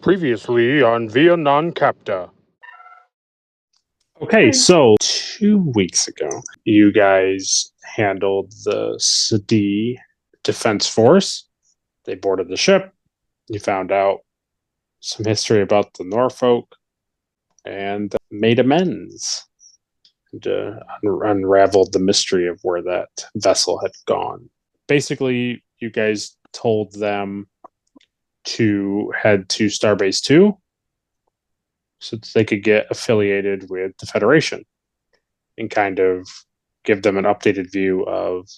Previously on Via Non Capta. Okay, so 2 weeks ago, you guys handled the Sadi Defense Force. They boarded the ship. You found out some history about the Norfolk and made amends and unraveled the mystery of where that vessel had gone. Basically, you guys told them to head to Starbase 2 so that they could get affiliated with the Federation and kind of give them an updated view of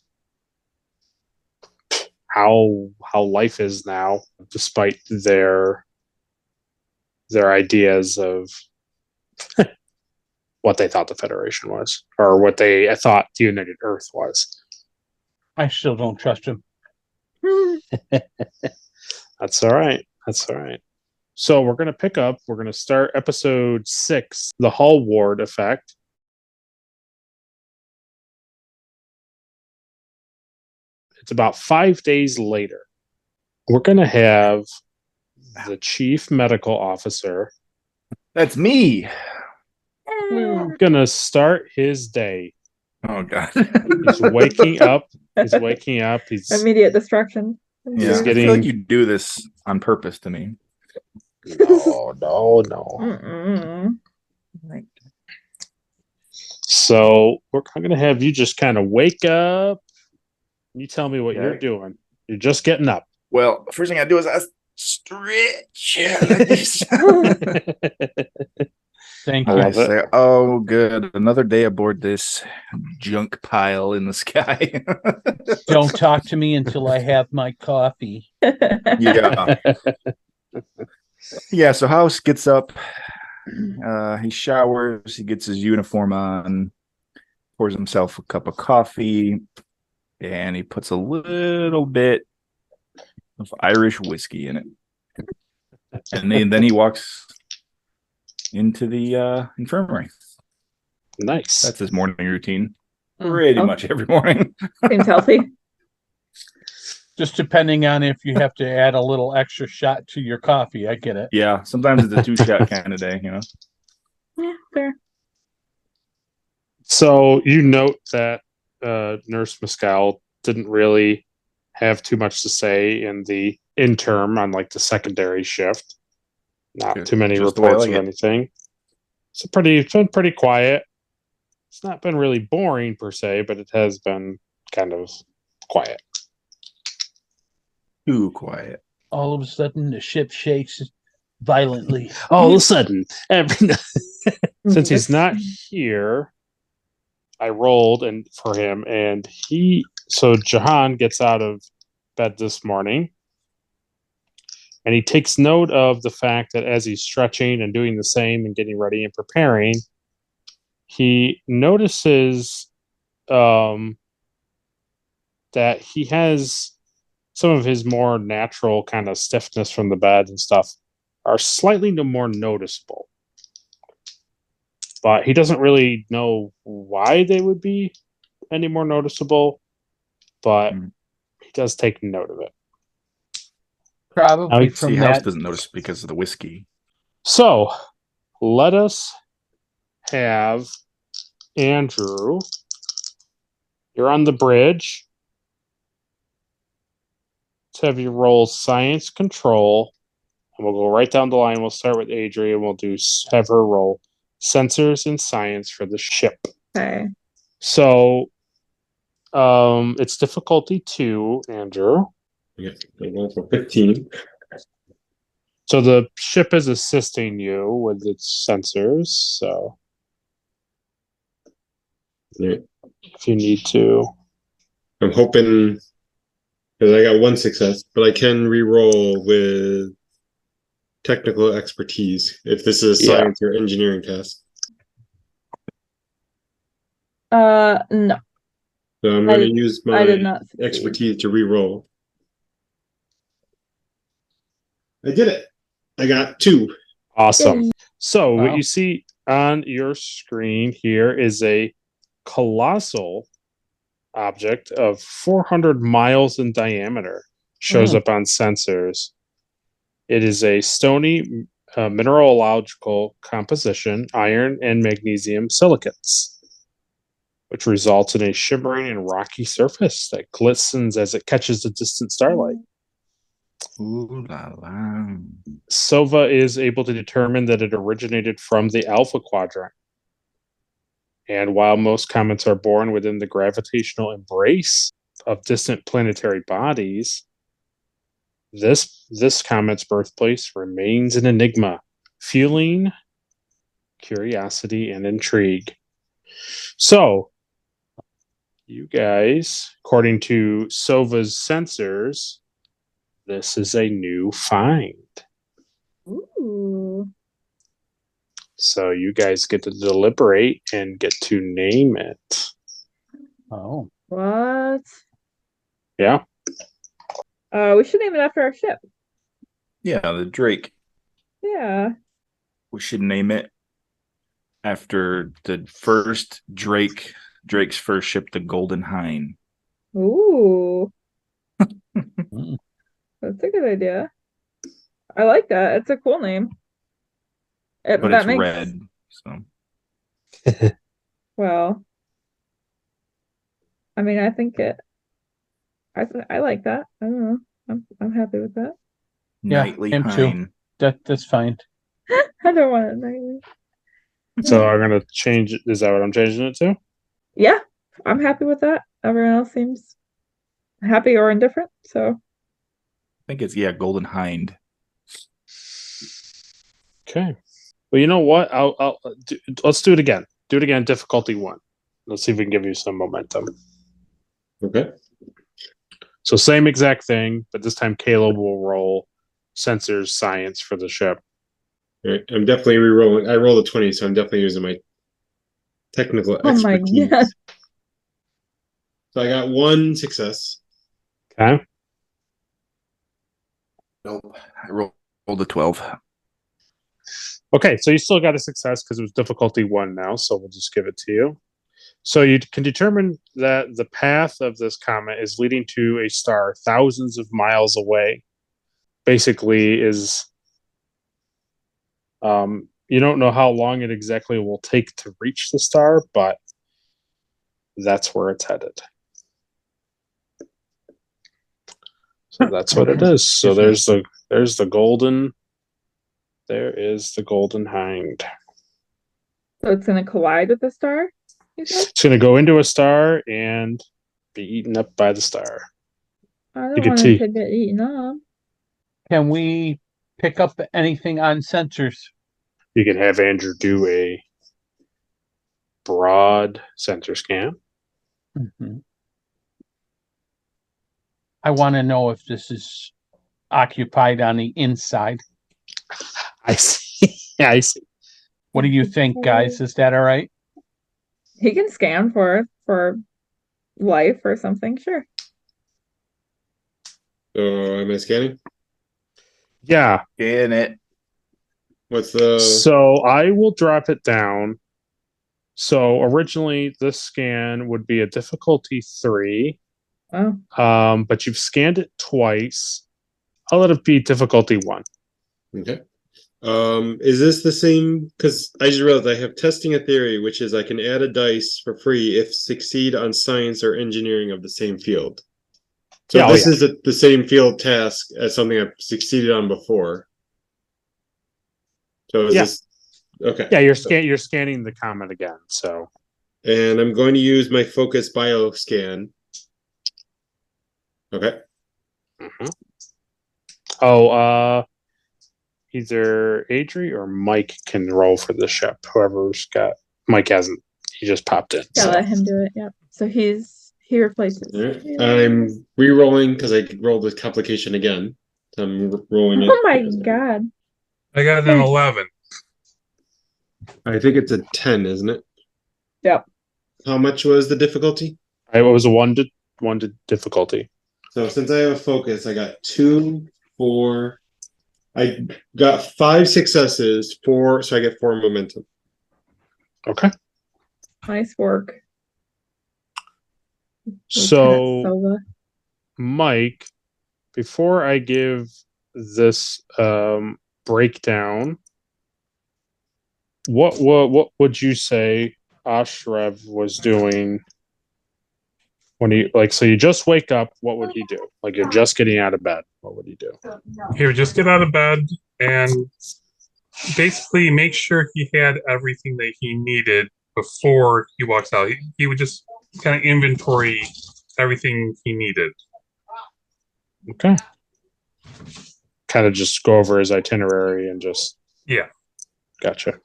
how life is now, despite their ideas of what they thought the Federation was, or what they thought the United Earth was. I still don't trust him. That's all right. That's all right. So we're going to start episode 6, the Hull Ward Effect. It's about 5 days later. We're going to have the chief medical officer. That's me. We're going to start his day. Oh, God. He's waking up. He's immediate destruction. Yeah, I feel like you do this on purpose to me. No. Mm-mm. So we're going to have you just kind of wake up. You tell me what you're doing. You're just getting up. Well, the first thing I do is I stretch. Thank I you. say, oh, good. Another day aboard this junk pile in the sky. Don't talk to me until I have my coffee. Yeah. Yeah, so House gets up. He showers. He gets his uniform on. Pours himself a cup of coffee. And he puts a little bit of Irish whiskey in it. And then he walks into the infirmary. Nice. That's his morning routine. Pretty much every morning. Seems healthy. Just depending on if you have to add a little extra shot to your coffee. I get it. Yeah, sometimes it's a 2-shot kind of day, you know. Yeah, fair. So you note that Nurse Mescal didn't really have too much to say in the interim on like the secondary shift. Not too many reports or anything. It's been pretty quiet. It's not been really boring per se, but it has been kind of quiet. Too quiet. All of a sudden, the ship shakes violently. All of a sudden, since he's not here, I rolled for him, and so Jahan gets out of bed this morning, and he takes note of the fact that as he's stretching and doing the same and getting ready and preparing, he notices that he has some of his more natural kind of stiffness from the bed and stuff are slightly more noticeable. But he doesn't really know why they would be any more noticeable, but he does take note of it. Probably from House that. doesn't notice because of the whiskey. So let us have Andrew. You're on the bridge. Let's have you roll science control, and we'll go right down the line. We'll start with Adrian. We'll have her roll sensors and science for the ship. Okay. So it's difficulty 2, Andrew. Yeah, I'm going for 15. So the ship is assisting you with its sensors. So Yeah. if you need to, I'm hoping because I got 1 success, but I can re-roll with technical expertise if this is a science or engineering test. No. So I'm going to use my I did not succeed. expertise to re-roll. I did it. I got 2. Awesome. So Wow. what you see on your screen here is a colossal object of 400 miles in diameter. Shows up on sensors. It is a stony mineralogical composition, iron and magnesium silicates, which results in a shimmering and rocky surface that glistens as it catches the distant starlight. Ooh la la. Sova is able to determine that it originated from the Alpha Quadrant. And while most comets are born within the gravitational embrace of distant planetary bodies, this comet's birthplace remains an enigma, fueling curiosity and intrigue. So, you guys, according to Sova's sensors, this is a new find. Ooh. So you guys get to deliberate and get to name it. Oh, What? Yeah. We should name it after our ship. Yeah, the Drake. Yeah. We should name it after the first Drake's first ship, the Golden Hind. Ooh. mm. That's a good idea. I like that. It's a cool name. But that it's makes red. So well. I mean, I think it. I like that. I don't know. I'm happy with that. Yeah, Nightly him too. Hind. That's fine. I don't want it nightly. So I'm gonna change it. Is that what I'm changing it to? Yeah, I'm happy with that. Everyone else seems happy or indifferent. So I think it's Golden Hind. Okay. Well, you know what? Let's do it again. Do it again. Difficulty 1. Let's see if we can give you some momentum. Okay. So same exact thing, but this time Caleb will roll sensors science for the ship. All right. I'm definitely re-rolling. I rolled a 20, so I'm definitely using my technical Oh my expertise. God. So I got 1 success. Okay. Nope. I rolled a 12. Okay, so you still got a success because it was difficulty 1 now, so we'll just give it to you. So you can determine that the path of this comet is leading to a star thousands of miles away. Basically, is you don't know how long it exactly will take to reach the star, but that's where it's headed. So that's what it is. So there's the golden. There is the Golden Hind. So it's gonna collide with the star, you said? It's going to go into a star and be eaten up by the star. I You don't can want see. it to get eaten up. Can we pick up anything on sensors? You can have Andrew do a broad sensor scan. Mhm. I want to know if this is occupied on the inside. I see. Yeah, I see. What do you think, guys? Is that all right? He can scan for life or something, sure. So am I scanning? Yeah. In it. What's the So I will drop it down. So originally, this scan would be a difficulty 3, Oh, but you've scanned it twice. I'll let it be difficulty 1. okay? Is this the same? Because I just realized I have testing a theory, which is I can add a dice for free if succeed on science or engineering of the same field. So Yeah, this is the same field task as something I've succeeded on before. So is Yeah. this okay? Yeah, you're scanning the comet again. So And I'm going to use my focus bio scan. Okay. Oh, either Adri or Mike can roll for the ship. Whoever's got Mike hasn't. He just popped in. yeah, So. let him do it. Yep. So he replaces. All right. I'm re-rolling because I rolled the complication again. So I'm rolling it. Oh my God. I got an 11. I think it's a 10, isn't it? Yep. How much was the difficulty? It was a one to difficulty. So since I have a focus, I got 2, 4. I got 5 successes, 4, so I get 4 momentum. Okay. Nice work. So Lieutenant Silva. Mike, before I give this breakdown, what would you say Ashrev was doing when he so you just wake up? What would he do? Like you're just getting out of bed. What would he do? He would just get out of bed and basically make sure he had everything that he needed before he walks out. He would just kind of inventory everything he needed. Okay. Kind of just go over his itinerary and just Yeah. Gotcha.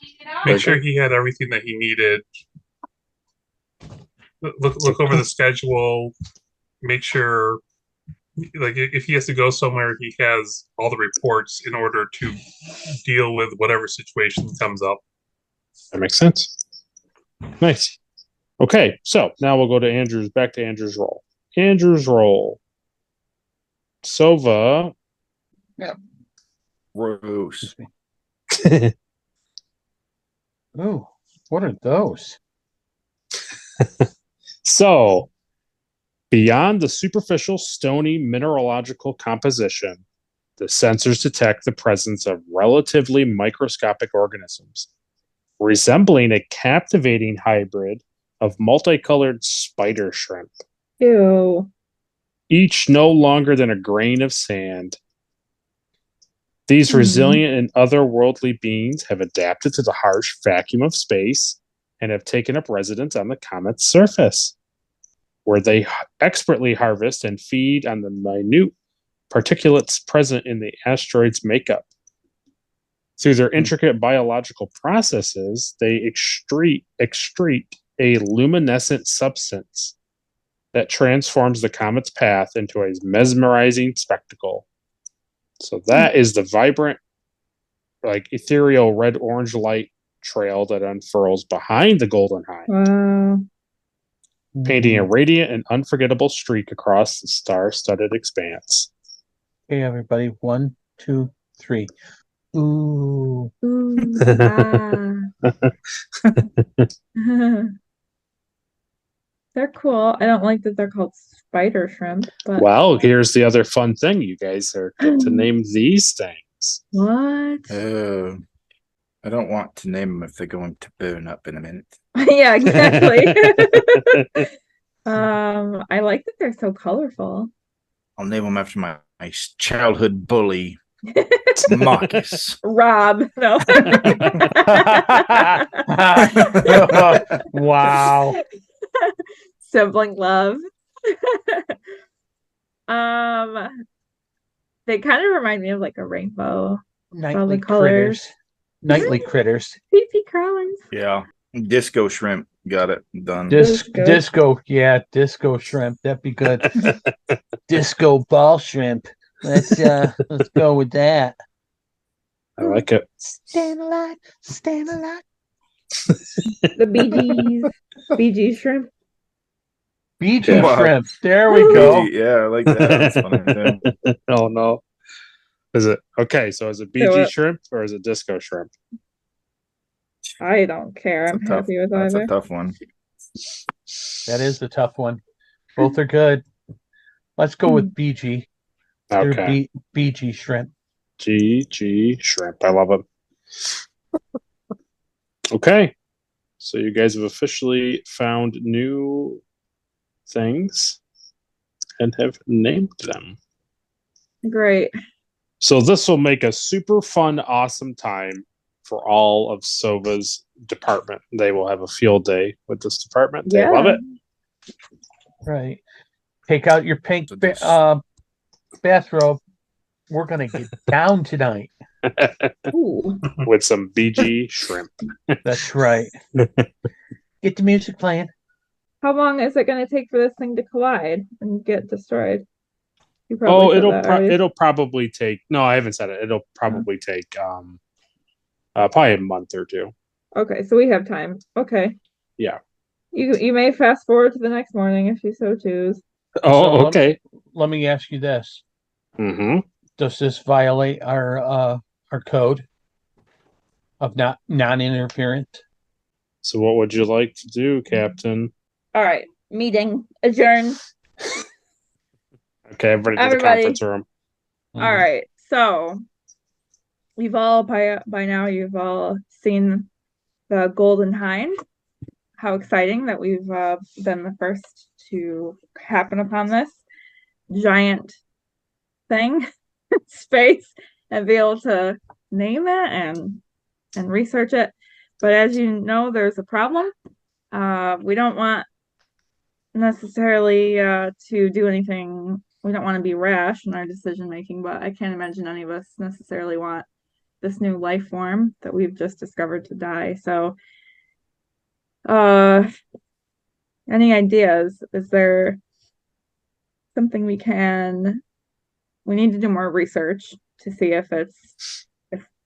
Make sure he had everything that he needed. Look over the schedule. Make sure, like, if he has to go somewhere, he has all the reports in order to deal with whatever situation comes up. That makes sense. Nice. Okay, so now we'll go to Andrew's. Back to Andrew's role. Andrew's role. Sova. Gross. Ooh, what are those? So, beyond the superficial stony mineralogical composition, the sensors detect the presence of relatively microscopic organisms, resembling a captivating hybrid of multicolored spider shrimp, Ew. each no longer than a grain of sand. These Hmm. resilient and otherworldly beings have adapted to the harsh vacuum of space and have taken up residence on the comet's surface, where they expertly harvest and feed on the minute particulates present in the asteroid's makeup. Through their intricate biological processes, they excrete a luminescent substance that transforms the comet's path into a mesmerizing spectacle. So that is the vibrant, like ethereal red-orange light trail that unfurls behind the Golden Hive, Wow. painting a radiant and unforgettable streak across the star-studded expanse. Okay, everybody. 1, 2, 3. Ooh. Ooh. Ah. They're cool. I don't like that they're called spider shrimp, but Well, here's the other fun thing. You guys are get to name these things. what? I don't want to name them if they're going to burn up in a minute. Yeah, exactly. I like that they're so colorful. I'll name them after my childhood bully, Marcus. Rob, no. Wow. Sibling love. They kind of remind me of like a rainbow. Nightly colors. critters. Nightly critters. Pee crawlers. Yeah. Disco shrimp. Got it. Done. Disco. Yeah, disco shrimp. That'd be good. Disco ball shrimp. Let's go with that. I like it. Stand alive. Stand alive. The BG shrimp. BG Yeah. shrimp. There we go. Yeah, I like that. That's funny too. Oh no. Is it okay? So is it BG So, shrimp or is it disco shrimp? I don't care. I'm That's a tough- happy with That's either. a tough one. That is the tough one. Both are good. Let's go with BG. They're Okay. BG shrimp. GG shrimp. I love it. Okay. So you guys have officially found new things and have named them. Great. So this will make a super fun, awesome time for all of Sova's department. They will have a field day with this department. They love it. Right. Take out your pink bathrobe. We're gonna get down tonight. Ooh. With some BG shrimp. That's right. Get the music playing. How long is it going to take for this thing to collide and get destroyed? You Oh, said that already. it'll probably take. No, I haven't said it. It'll probably take probably a month or two. Okay, so we have time. Okay. Yeah. You may fast forward to the next morning if you so choose. Oh, So, okay. Let me ask you this. Mm-hmm. Does this violate our code of non-interference? So what would you like to do, Captain? All right. Meeting adjourned. Okay, everybody to the Everybody. conference room. All right. So you've all by now you've all seen the Golden Hind. How exciting that we've been the first to happen upon this giant thing in space and be able to name it and research it. But as you know, there's a problem. We don't want necessarily to do anything. We don't want to be rash in our decision making, but I can't imagine any of us necessarily want this new life form that we've just discovered to die. So, any ideas? Is there something we need to do more research to see if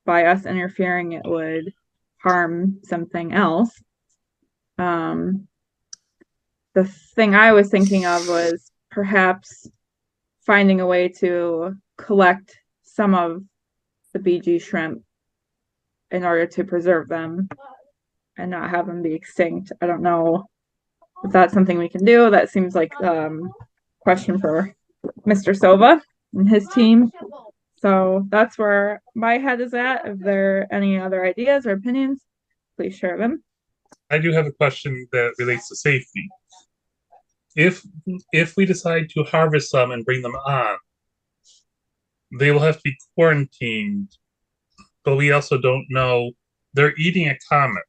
by us interfering it would harm something else. The thing I was thinking of was perhaps finding a way to collect some of the BG shrimp in order to preserve them and not have them be extinct. I don't know if that's something we can do. That seems like question for Mr. Sova and his team. So that's where my head is at. If there are any other ideas or opinions, please share them. I do have a question that relates to safety. If we decide to harvest them and bring them on, they will have to be quarantined, but we also don't know. They're eating a comet.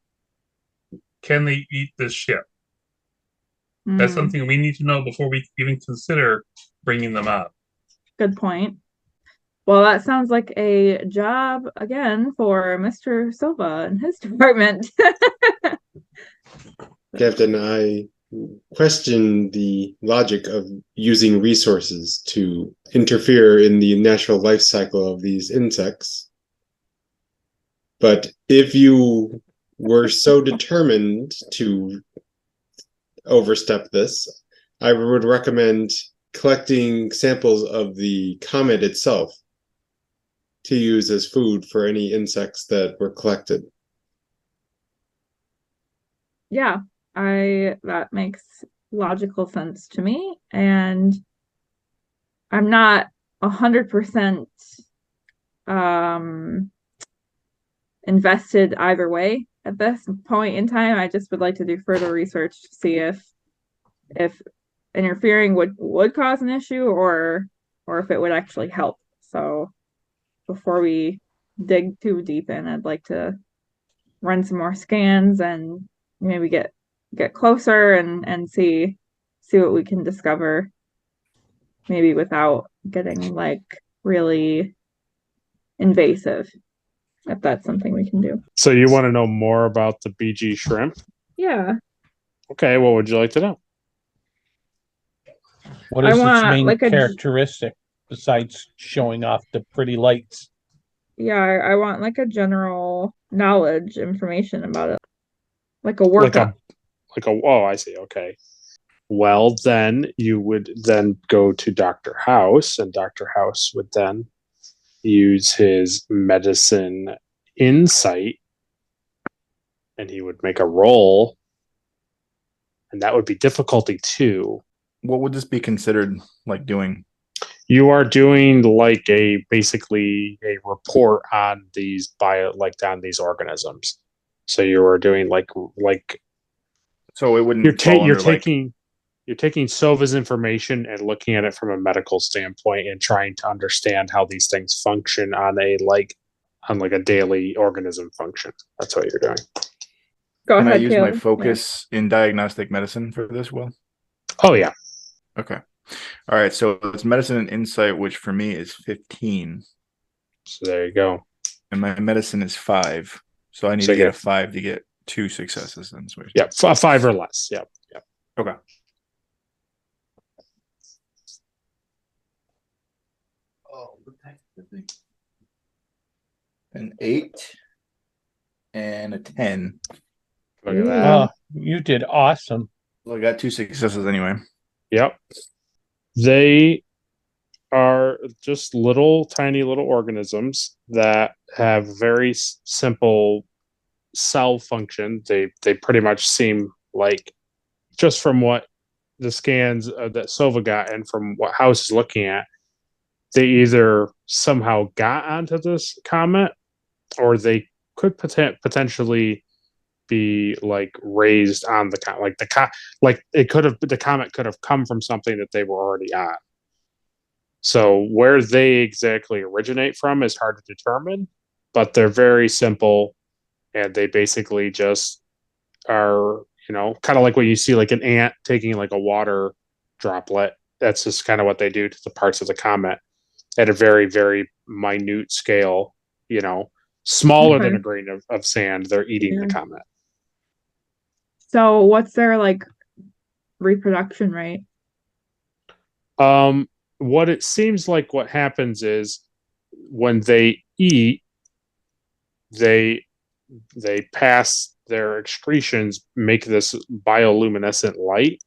Can they eat this ship? That's something we need to know before we even consider bringing them on. Good point. Well, that sounds like a job again for Mr. Silva and his department. Captain, I question the logic of using resources to interfere in the natural life cycle of these insects. But if you were so determined to overstep this, I would recommend collecting samples of the comet itself to use as food for any insects that were collected. Yeah, that makes logical sense to me, and I'm not 100% invested either way at this point in time. I just would like to do further research to see if interfering would cause an issue or if it would actually help. So before we dig too deep in, I'd like to run some more scans and maybe get closer and see what we can discover, maybe without getting like really invasive, if that's something we can do. So you want to know more about the BG shrimp? Yeah. Okay, what would you like to know? What I is its want, main like, characteristic besides showing off the pretty lights? Yeah, I want like a general knowledge information about it. Like a workup. Oh, I see. Okay. Well, then you would then go to Dr. House, and Dr. House would then use his medicine insight, and he would make a roll, and that would be difficulty 2. What would this be considered like doing? You are doing like basically a report on these on these organisms. So you are doing like So it wouldn't. you're fall under, taking Sova's information and looking at it from a medical standpoint and trying to understand how these things function on a daily organism function. That's what you're doing. Go Can ahead, I use my Caleb. focus in diagnostic medicine for this, Will? Oh yeah. Okay. All right. So it's medicine and insight, which for me is 15. So there you go. And my medicine is 5. So I need So to get you a 5 to get 2 successes. Then. Yeah, 5 or less. Yep. Okay. Oh, an 8 and a 10. Look at that. Oh, you did awesome. Well, I got 2 successes anyway. Yep. They are just tiny little organisms that have very simple cell function. They pretty much seem like, just from what the scans that Sova got and from what House is looking at, they either somehow got onto this comet, or they could potentially be like raised on the comet. Like the comet could have come from something that they were already on. So where they exactly originate from is hard to determine, but they're very simple, and they basically just are, kind of like what you see like an ant taking like a water droplet. That's just kind of what they do to the parts of the comet at a very, very minute scale, smaller than a Okay. grain of sand. They're eating the Yeah. comet. So what's their like reproduction rate? What it seems like what happens is when they eat, they pass their excretions, make this bioluminescent light,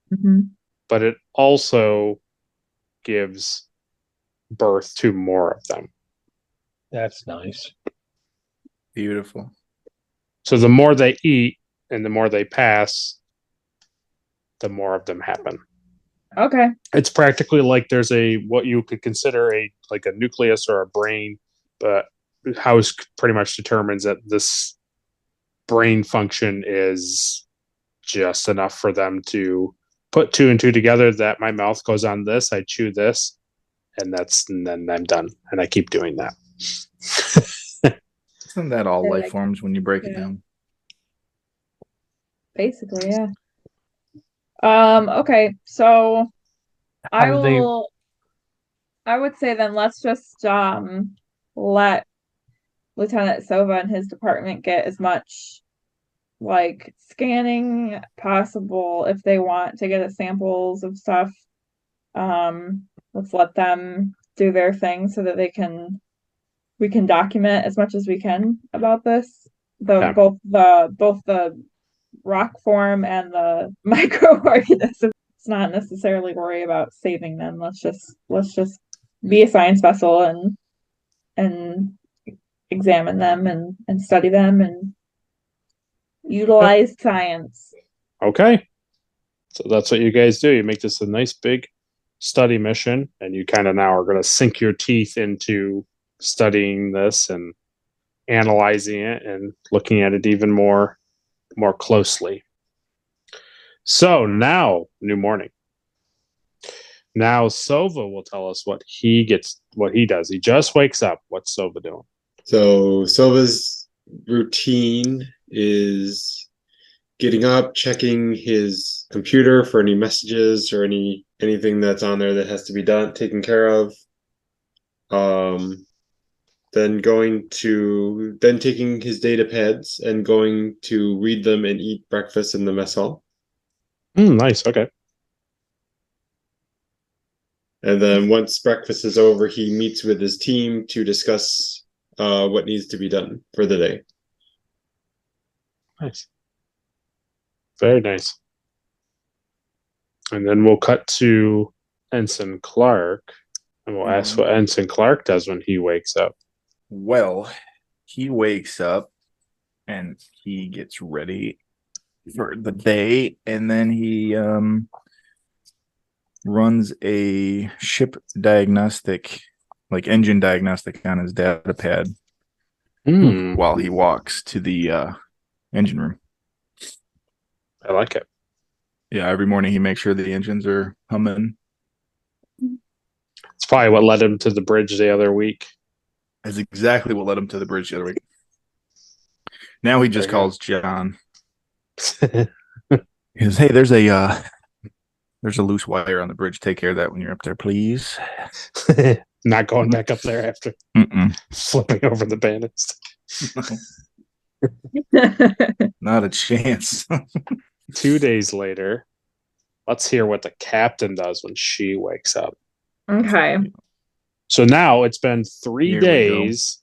Hmm. but it also gives birth to more of them. That's nice. Beautiful. So the more they eat and the more they pass, the more of them happen. Okay. It's practically like there's what you could consider a nucleus or a brain, but House pretty much determines that this brain function is just enough for them to put two and two together, that my mouth goes on this, I chew this, and then I'm done. And I keep doing that. Isn't that all Yeah, life like- forms when you break it yeah. down? Basically, yeah. Okay, so I How do they- will I would say then let's just let Lieutenant Sova and his department get as much like scanning possible if they want to get us samples of stuff. Let's let them do their thing so that we can document as much as we can about this. Yeah. Both the rock form and the microorganisms. It's not necessarily worry about saving them. Let's just be a science vessel and examine them and study them and utilize science. Okay. So that's what you guys do. You make this a nice big study mission, and you kind of now are going to sink your teeth into studying this and analyzing it and looking at it even more closely. So now, new morning. Now Sova will tell us what he does. He just wakes up. What's Sova doing? So Sova's routine is getting up, checking his computer for any messages or anything that's on there that has to be taken care of. Then taking his data pads and going to read them and eat breakfast in the mess hall. Nice. Okay. And then once breakfast is over, he meets with his team to discuss what needs to be done for the day. Nice. Very nice. And then we'll cut to Ensign Clark, and we'll ask what Ensign Clark does when he wakes up. Well, he wakes up and he gets ready for the day, and then he runs a ship diagnostic, like engine diagnostic, on his data pad while he walks to the engine room. I like it. Yeah, every morning he makes sure the engines are humming. It's probably what led him to the bridge the other week. That's exactly what led him to the bridge the other week. Now he just There you calls John. He says, "Hey, there's a loose wire on the bridge. Take care of that when you're up there, please." Not going back up there after Mm-mm. flipping over the banister. Not a chance. 2 days later, let's hear what the captain does when she wakes up. Okay. So now it's been 3 Here we go. days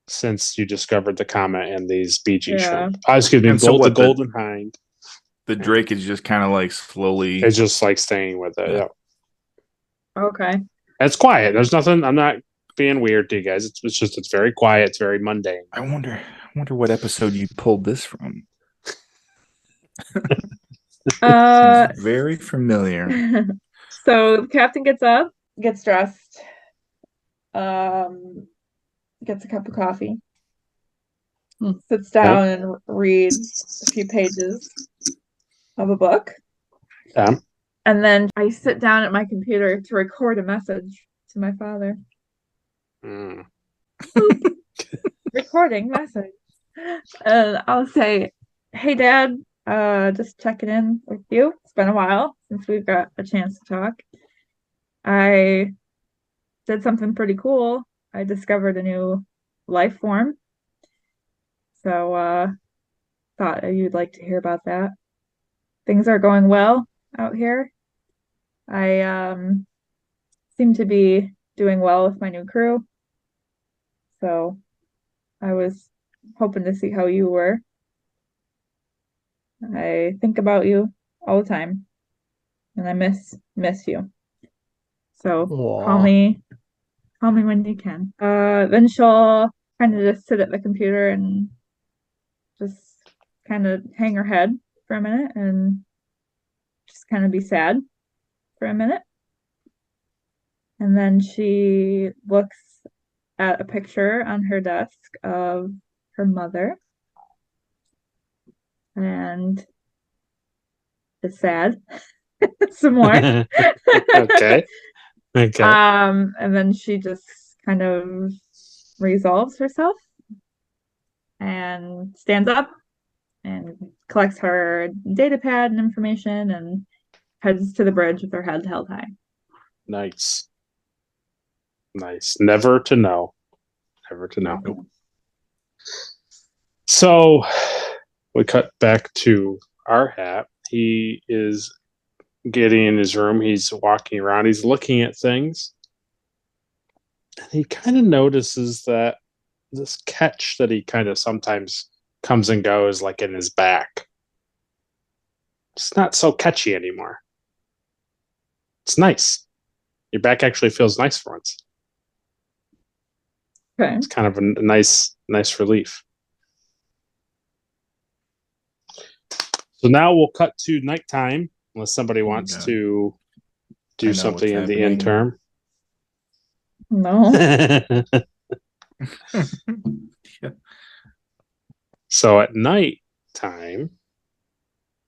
since you discovered the comet and these BG Yeah. shrimp. Excuse me, And so the what, golden hind. The Drake is just kind of like slowly. It's just like staying with it. Yeah. Yeah. Okay. It's quiet. There's nothing. I'm not being weird to you guys. It's very quiet. It's very mundane. I wonder what episode you pulled this from. Seems very familiar. So the captain gets up, gets dressed, gets a cup of coffee, Hmm. sits down and reads a few pages of a book. And then I sit down at my computer to record a message to my father. Mm. Recording message. And I'll say, "Hey Dad, just checking in with you. It's been a while since we've got a chance to talk. I did something pretty cool. I discovered a new life form. So thought you'd like to hear about that. Things are going well out here. I seem to be doing well with my new crew. So I was hoping to see how you were. I think about you all the time, and I miss you. So call Aw. me when you can." Then she'll kind of just sit at the computer and just kind of hang her head for a minute and just kind of be sad for a minute. And then she looks at a picture on her desk of her mother and is sad some more. Okay. Okay. And then she just kind of resolves herself and stands up and collects her data pad and information and heads to the bridge with her head held high. Nice. Nice. Never to know. Never to know. So we cut back to our hat. He is getting in his room. He's walking around. He's looking at things. And he kind of notices that this catch that he kind of sometimes comes and goes, like in his back, it's not so catchy anymore. It's nice. Your back actually feels nice for once. Okay. It's kind of a nice relief. So now we'll cut to nighttime, unless somebody wants God. to I do know something what's in the happening. interim. No. So at night time,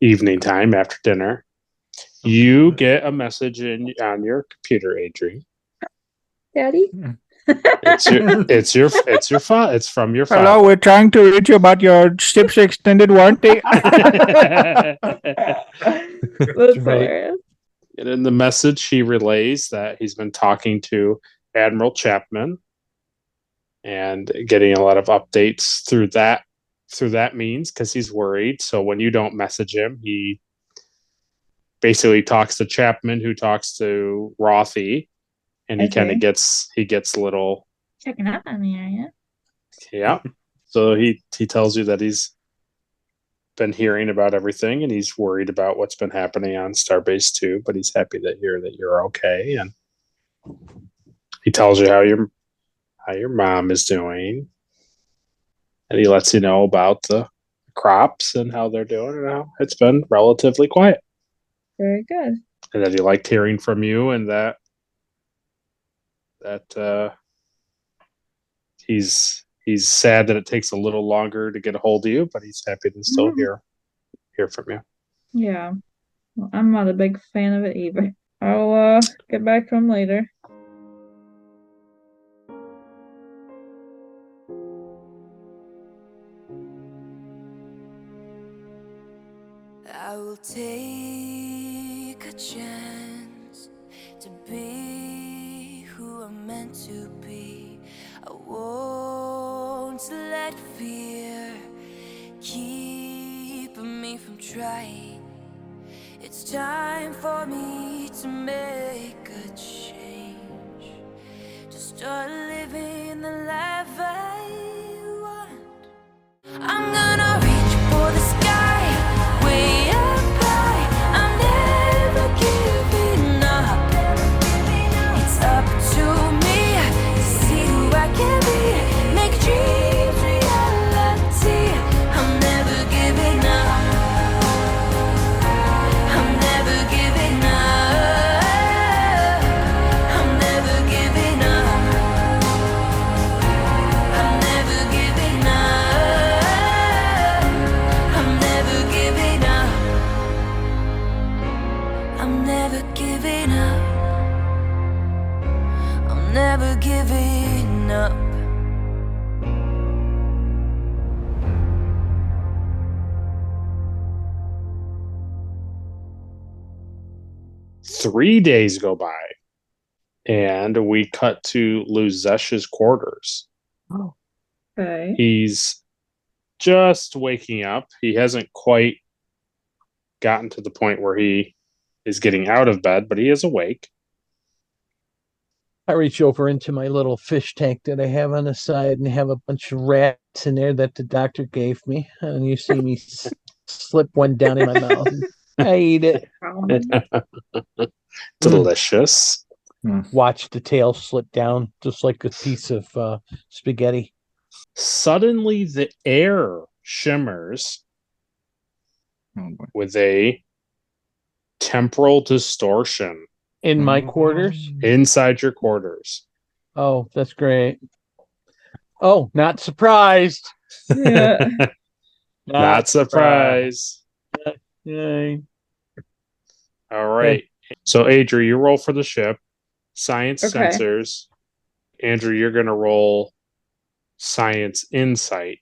evening time after dinner, you get a message on your computer, Adrian. Daddy? It's from your father. Hello, we're trying to reach you about your ship's extended warranty. That's right. hilarious. And in the message, he relays that he's been talking to Admiral Chapman and getting a lot of updates through that means, because he's worried. So when you don't message him, he basically talks to Chapman, who talks to Rothy, and he Okay. kind of gets a little, Checking up on me, are you? yeah. So he tells you that he's been hearing about everything and he's worried about what's been happening on Starbase 2, but he's happy that you're okay. And he tells you how your mom is doing, and he lets you know about the crops and how they're doing and how it's been relatively quiet, Very good. and that he liked hearing from you, and that he's sad that it takes a little longer to get a hold of you, but he's happy to still hear from you. Yeah. Well, I'm not a big fan of it either. I'll get back to him later. I will take a chance to be who I'm meant to be. I won't let fear keep me from trying. It's time for me to make a change, to start living the life I want. I'm gonna reach for the sky, way up high. I'm never giving up. It's up to me to see who I can be, make dreams reality. I'm never giving up. I'm never giving up. I'm never giving up. 3 days go by, and we cut to Luzesh's quarters. Okay. He's just waking up. He hasn't quite gotten to the point where he is getting out of bed, but he is awake. I reach over into my little fish tank that I have on the side and have a bunch of rats in there that the doctor gave me. And you see me slip one down in my mouth. I eat it. Delicious. Watch the tail slip down just like a piece of spaghetti. Suddenly, the air shimmers Oh, boy. with a temporal distortion In my quarters? inside your quarters. Oh, that's great. Oh, not surprised. Yeah. Not surprised. Yay. All right. So, Adri, you roll for the ship. Science Okay. sensors. Andrew, you're going to roll science insight.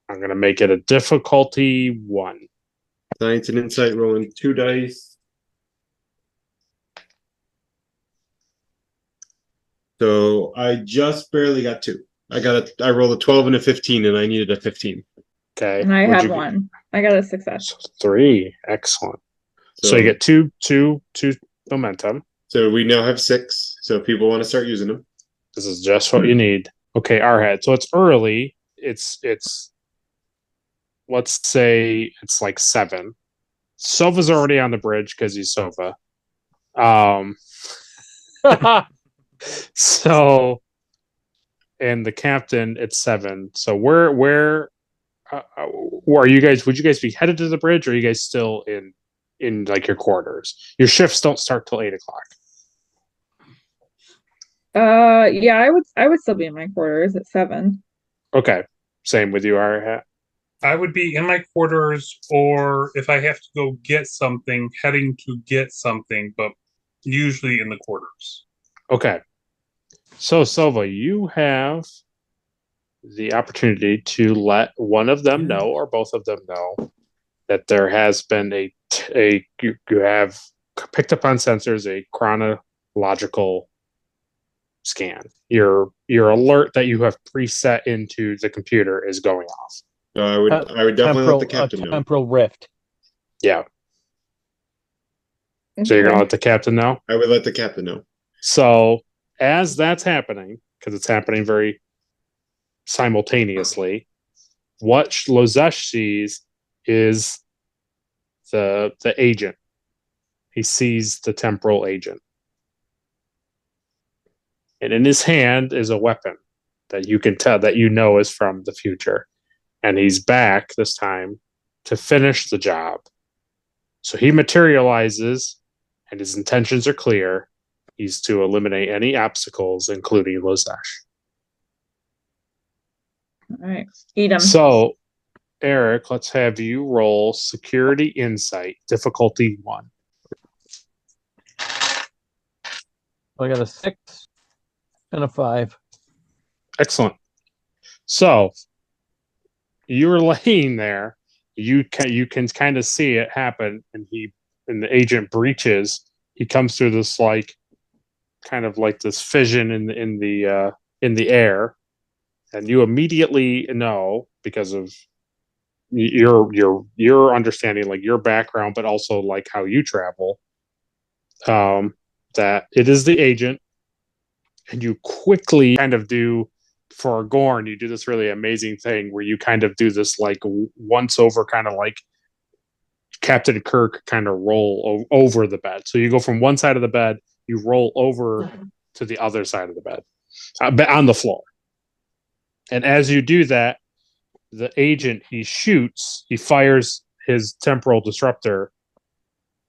I'm going to make it a difficulty 1. Science and insight rolling 2 dice. So I just barely got 2. I rolled a 12 and a 15, and I needed a 15. Okay. And I What'd had you get? 1. I got a success. So 3. Excellent. So you get two momentum. So we now have 6. So if people want to start using them. This is just what you need. Okay, Arhead. So it's early. It's let's say it's like 7. Sova's already on the bridge because he's Sova. So, and the captain, it's 7. So where are you guys? Would you guys be headed to the bridge, or are you guys still in like your quarters? Your shifts don't start till 8 o'clock. Yeah, I would still be in my quarters at 7. Okay, same with you, Arhat. I would be in my quarters, or if I have to go get something, heading to get something, but usually in the quarters. Okay. So, Sova, you have the opportunity to let one of them know, or both of them know, that there has been you have picked up on sensors a chronological scan. Your alert that you have preset into the computer is going off. So I would definitely let the captain know. Temporal rift. Yeah. So you're gonna let the captain know? I would let the captain know. So as that's happening, because it's happening very simultaneously, what Lozesh sees is the agent. He sees the temporal agent. And in his hand is a weapon that you can tell that you know is from the future. And he's back this time to finish the job. So he materializes, and his intentions are clear. He's to eliminate any obstacles, including Lozesh. All right. Eat them. So, Eric, let's have you roll Security Insight, difficulty 1. I got a 6 and a 5. Excellent. So, you're laying there. You can kind of see it happen, and the agent breaches. He comes through this kind of like this fission in the air, and you immediately know, because of your understanding, like your background, but also like how you travel, that it is the agent. And you quickly kind of do, for Gorn, you do this really amazing thing where you kind of do this like once over, kind of like Captain Kirk kind of roll over the bed. So you go from one side of the bed, you roll over to the other side of the bed, on the floor. And as you do that, the agent, he fires his temporal disruptor,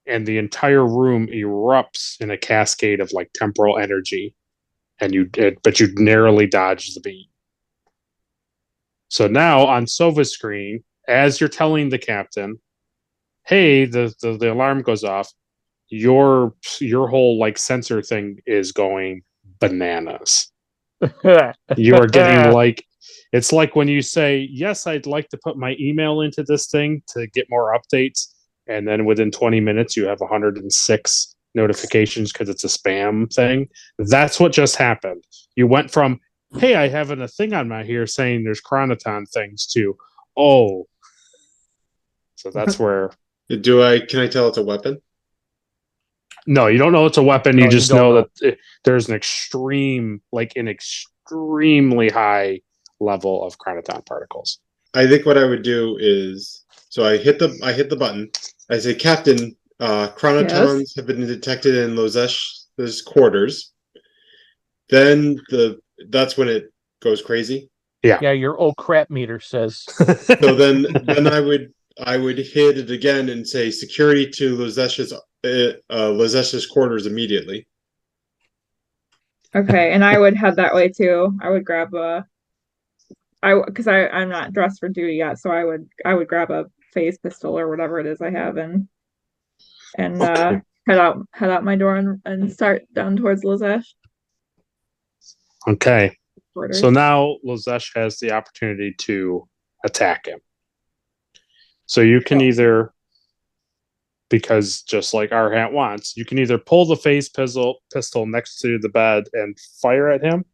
and the entire room erupts in a cascade of like temporal energy. But you narrowly dodge the beam. So now on Sova's screen, as you're telling the captain, "Hey, the alarm goes off," your whole like sensor thing is going bananas. You are getting like, it's like when you say, "Yes, I'd like to put my email into this thing to get more updates," and then within 20 minutes you have 106 notifications because it's a spam thing. That's what just happened. You went from, hey, I have a thing on my here saying there's Chronoton things to, oh. So that's where. Can I tell it's a weapon? No, you don't know it's a weapon. No, You you just don't know know. that there's an extremely high level of Chronoton particles. I think what I would do is, so I hit the button. I say, Captain, chronotons have been detected in Lozesh's quarters. Then that's when it goes crazy. Yeah, your old crap meter says. So then I would hit it again and say security to Lozesh's quarters immediately. Okay, and I would head that way too. I would grab because I'm not dressed for duty yet, so I would grab a phase pistol or whatever it is I have and Okay. head out my door and start down towards Lozesh Okay. quarters. So now Lozesh has the opportunity to attack him. So you can either, because just like Arhat wants, you can either pull the phase pistol next to the bed and fire at him,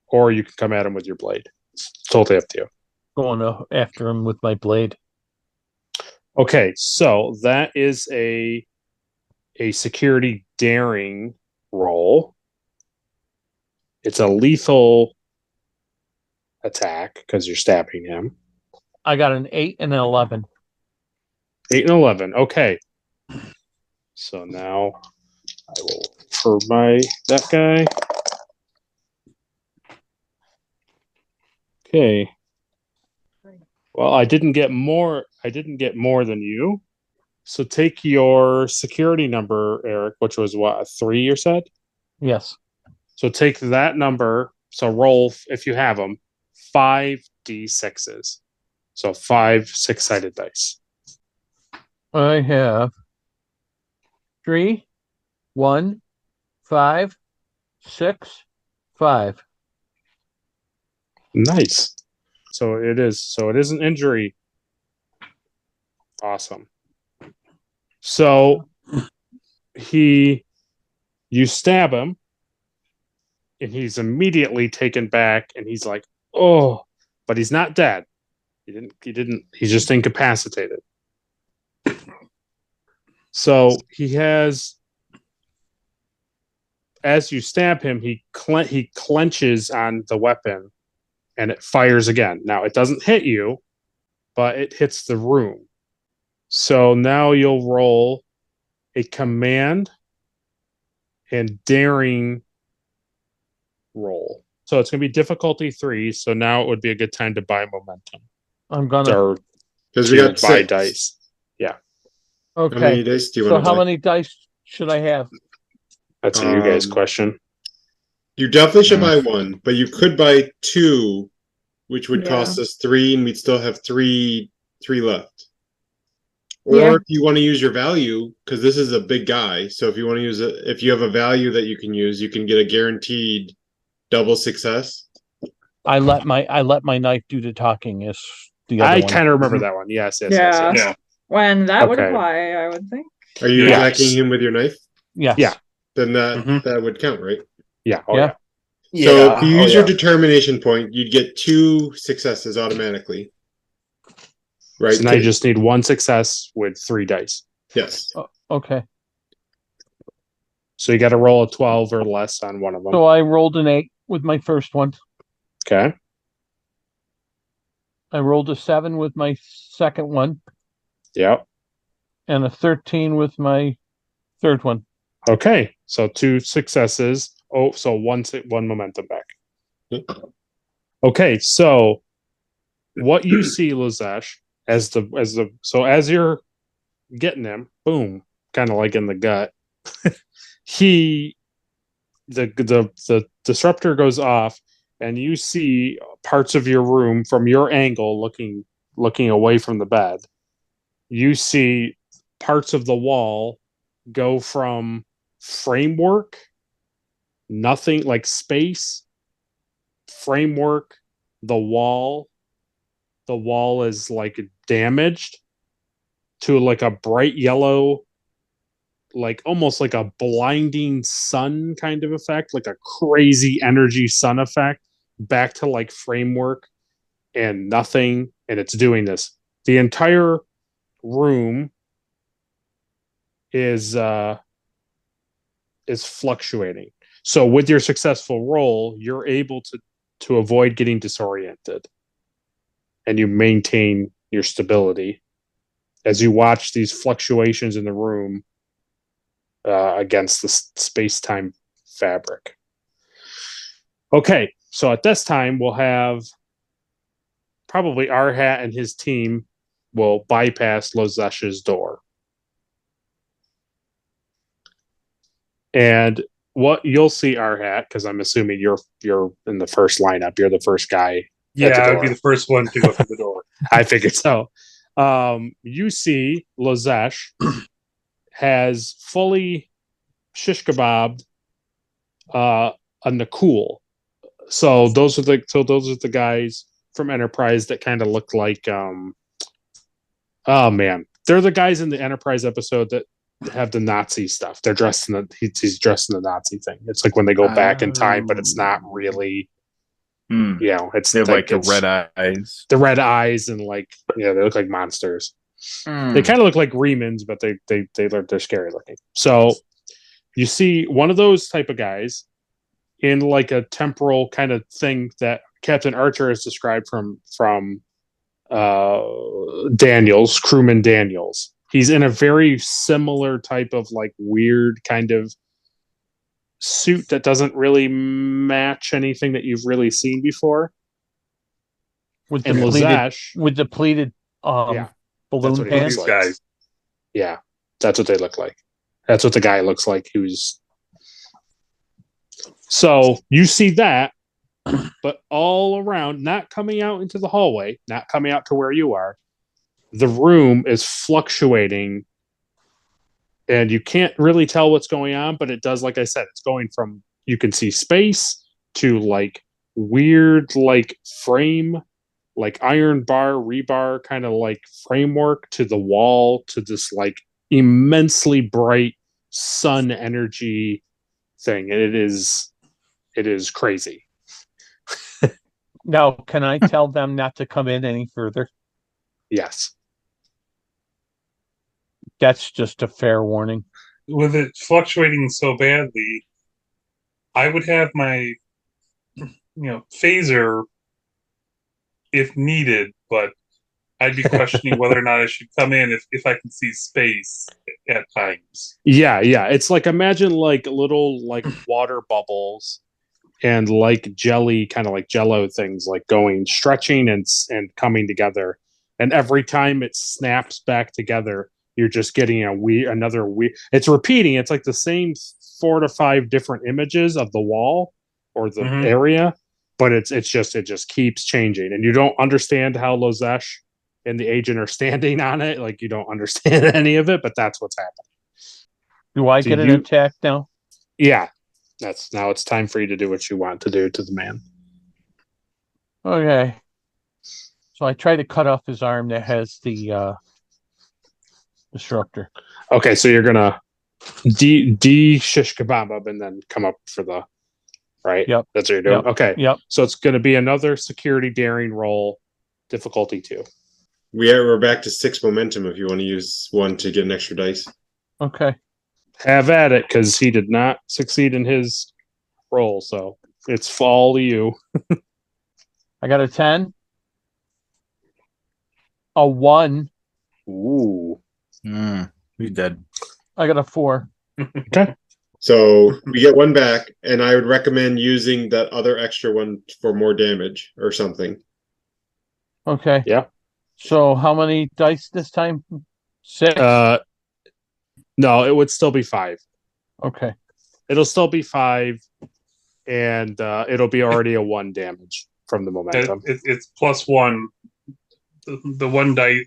or you can come at him with your blade. It's totally up to you. Going after him with my blade. Okay, so that is a security daring roll. It's a lethal attack because you're stabbing him. I got an 8 and an 11. 8 and 11. Okay. So now I will for that guy. Okay. Well, I didn't get more than you. So take your security number, Eric, which was what, a 3 you said? Yes. So take that number. So roll, if you have them, 5d6s. So 5 6-sided dice. I have 3, 1, 5, 6, 5. Nice. So it is an injury. Awesome. So you stab him and he's immediately taken back and he's like, oh, but he's not dead. He's just incapacitated. So he has, as you stab him, he clenches on the weapon and it fires again. Now it doesn't hit you, but it hits the room. So now you'll roll a command and daring roll. So it's going to be difficulty 3. So now it would be a good time to buy momentum. I'm gonna. Or Because we to got buy 6 dice. How many Okay. dice do you So want to how buy? many dice should I have? That's a you guys question. You definitely should buy 1, but you could buy 2, which would cost us 3, and we'd still have three left. Or Yeah. if you want to use your value, because this is a big guy, so if you want to use it, if you have a value that you can use, you can get a guaranteed double success. I let my knife do the talking. Is the other I one? kind of remember that one. Yes. Yeah. When that would Okay. apply, I would think. Are you Yes. attacking him with your knife? Yes. Yeah. Then that Mhm. that would count, right? Yeah. Yeah. So if you use your determination point, you'd get 2 successes automatically. Right. So now you just need 1 success with 3 dice. Yes. Okay. So you got to roll a 12 or less on one of them. So I rolled an 8 with my first one. Okay. I rolled a 7 with my second one, Yep. and a 13 with my third one. Okay. So 2 successes. Oh, so one momentum back. Okay. So what you see, Lozesh, as you're getting him, boom, kind of like in the gut, the disruptor goes off, and you see parts of your room from your angle looking away from the bed. You see parts of the wall go from framework, nothing like space, framework, the wall is like damaged, to like a bright yellow, like almost like a blinding sun kind of effect, like a crazy energy sun effect, back to like framework and nothing. And it's doing this. The entire room is fluctuating. So with your successful roll, you're able to avoid getting disoriented, and you maintain your stability as you watch these fluctuations in the room against the space-time fabric. Okay, so at this time we'll have probably Arhat and his team will bypass Lozesh's door. And what you'll see, Arhat, because I'm assuming you're in the first lineup, you're the first guy. Yeah, I'd be the first one to go through the door. I figured so. You see Lozesh has fully shish kebabbed a Nakul. So those are the guys from Enterprise that kind of look like oh man. They're the guys in the Enterprise episode that have the Nazi stuff. They're dressed in he's dressed in the Nazi thing. It's like when they go back in time, but it's not really it's they have like the red eyes. The red eyes and like they look like monsters. They kind of look like Remans, but they're scary looking. So you see one of those type of guys in like a temporal kind of thing that Captain Archer has described from Daniels, crewman Daniels. He's in a very similar type of like weird kind of suit that doesn't really match anything that you've really seen before. With and the pleated balloon pants. Guys. Yeah, that's what they look like. That's what the guy looks like. So you see that, but all around, not coming out into the hallway, not coming out to where you are, the room is fluctuating, and you can't really tell what's going on, but it does, like I said, it's going from, you can see space to like weird, like frame, like iron bar, rebar kind of like framework to the wall to this like immensely bright sun energy thing. And it is crazy. Now, can I tell them not to come in any further? Yes. That's just a fair warning. With it fluctuating so badly, I would have my phaser if needed, but I'd be questioning whether or not I should come in if I can see space at times. Yeah. It's like, imagine like little like water bubbles and like jelly, kind of like jello things, like going, stretching and coming together. And every time it snaps back together, you're just getting another it's repeating. It's like the same 4 to 5 different images of the wall or the area, but it just keeps changing. And you don't understand how Lozesh and the agent are standing on it. Like, you don't understand any of it, but that's what's happening. Do I get an attack now? Yeah. Now it's time for you to do what you want to do to the man. Okay. So I try to cut off his arm that has the disruptor. Okay, so you're gonna shish kebab and then come up for the right. Yep. That's what you're doing. Yep. Okay. Yep. So it's gonna be another security daring roll, difficulty 2. We're back to 6 momentum if you want to use 1 to get an extra dice. Okay. Have at it, because he did not succeed in his roll, so it's all you. I got a 10. A 1. Ooh. He's dead. I got a 4. Okay. So we get 1 back, and I would recommend using that other extra 1 for more damage or something. Okay. Yeah. So how many dice this time? 6? No, it would still be 5. Okay. It'll still be 5, and it'll be already a 1 damage from the momentum. It's +1. The 1 die.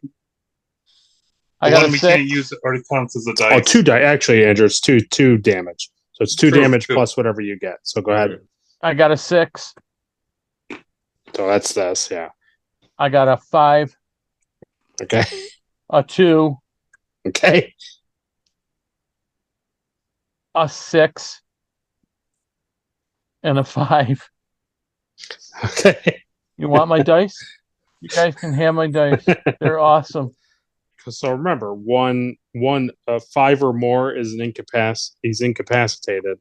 I got one a we 6. can't use already counts as a dice. Oh, 2 die. Actually, Andrew, it's two damage. So it's 2 True, damage true. plus whatever you get. So go ahead. I got a 6. So that's this, yeah. I got a 5. Okay. A 2. Okay. A 6 and a 5. Okay. You want my dice? You guys can have my dice. They're awesome. So remember, one 5 or more is he's incapacitated.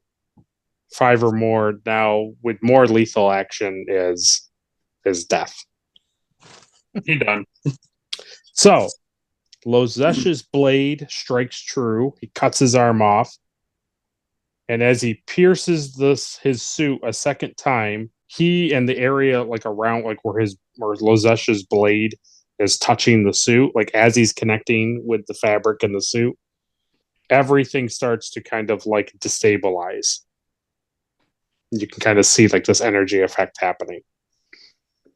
5 or more now with more lethal action is death. He done. So Lozesh's blade strikes true. He cuts his arm off. And as he pierces his suit a second time, he and the area like around like where Lozesh's blade is touching the suit, like as he's connecting with the fabric in the suit, everything starts to kind of like destabilize. You can kind of see like this energy effect happening.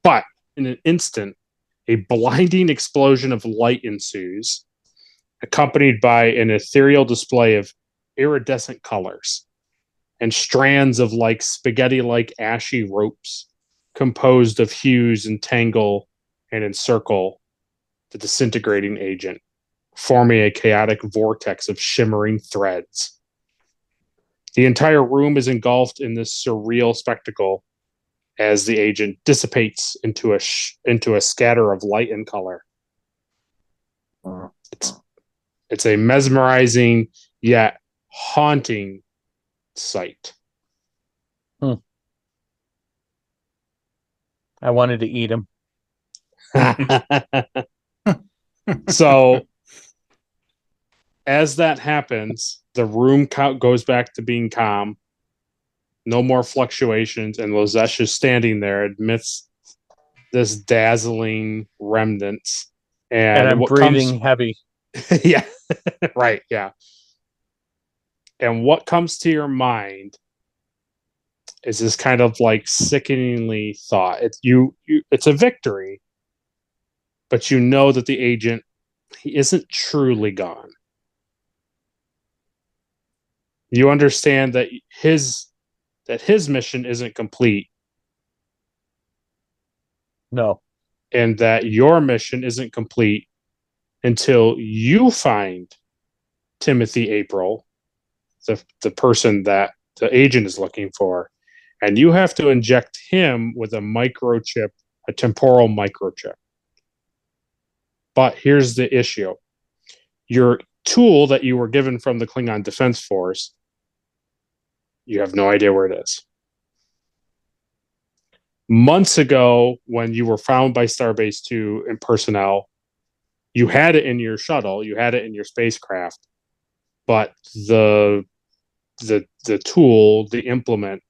But in an instant, a blinding explosion of light ensues, accompanied by an ethereal display of iridescent colors and strands of like spaghetti-like ashy ropes composed of hues entangle and encircle the disintegrating agent, forming a chaotic vortex of shimmering threads. The entire room is engulfed in this surreal spectacle as the agent dissipates into a scatter of light and color. It's a mesmerizing yet haunting sight. I wanted to eat him. So as that happens, the room goes back to being calm. No more fluctuations, and Lozesh is standing there amidst this dazzling remnants. And I'm breathing heavy. Yeah, right, yeah. And what comes to your mind is this kind of like sickeningly thought. It's a victory, but you know that the agent, he isn't truly gone. You understand that his mission isn't complete. No. And that your mission isn't complete until you find Timothy April, the person that the agent is looking for, and you have to inject him with a microchip, a temporal microchip. But here's the issue. Your tool that you were given from the Klingon Defense Force, you have no idea where it is. Months ago, when you were found by Starbase 2 in personnel, you had it in your shuttle, you had it in your spacecraft, but the tool, the implement,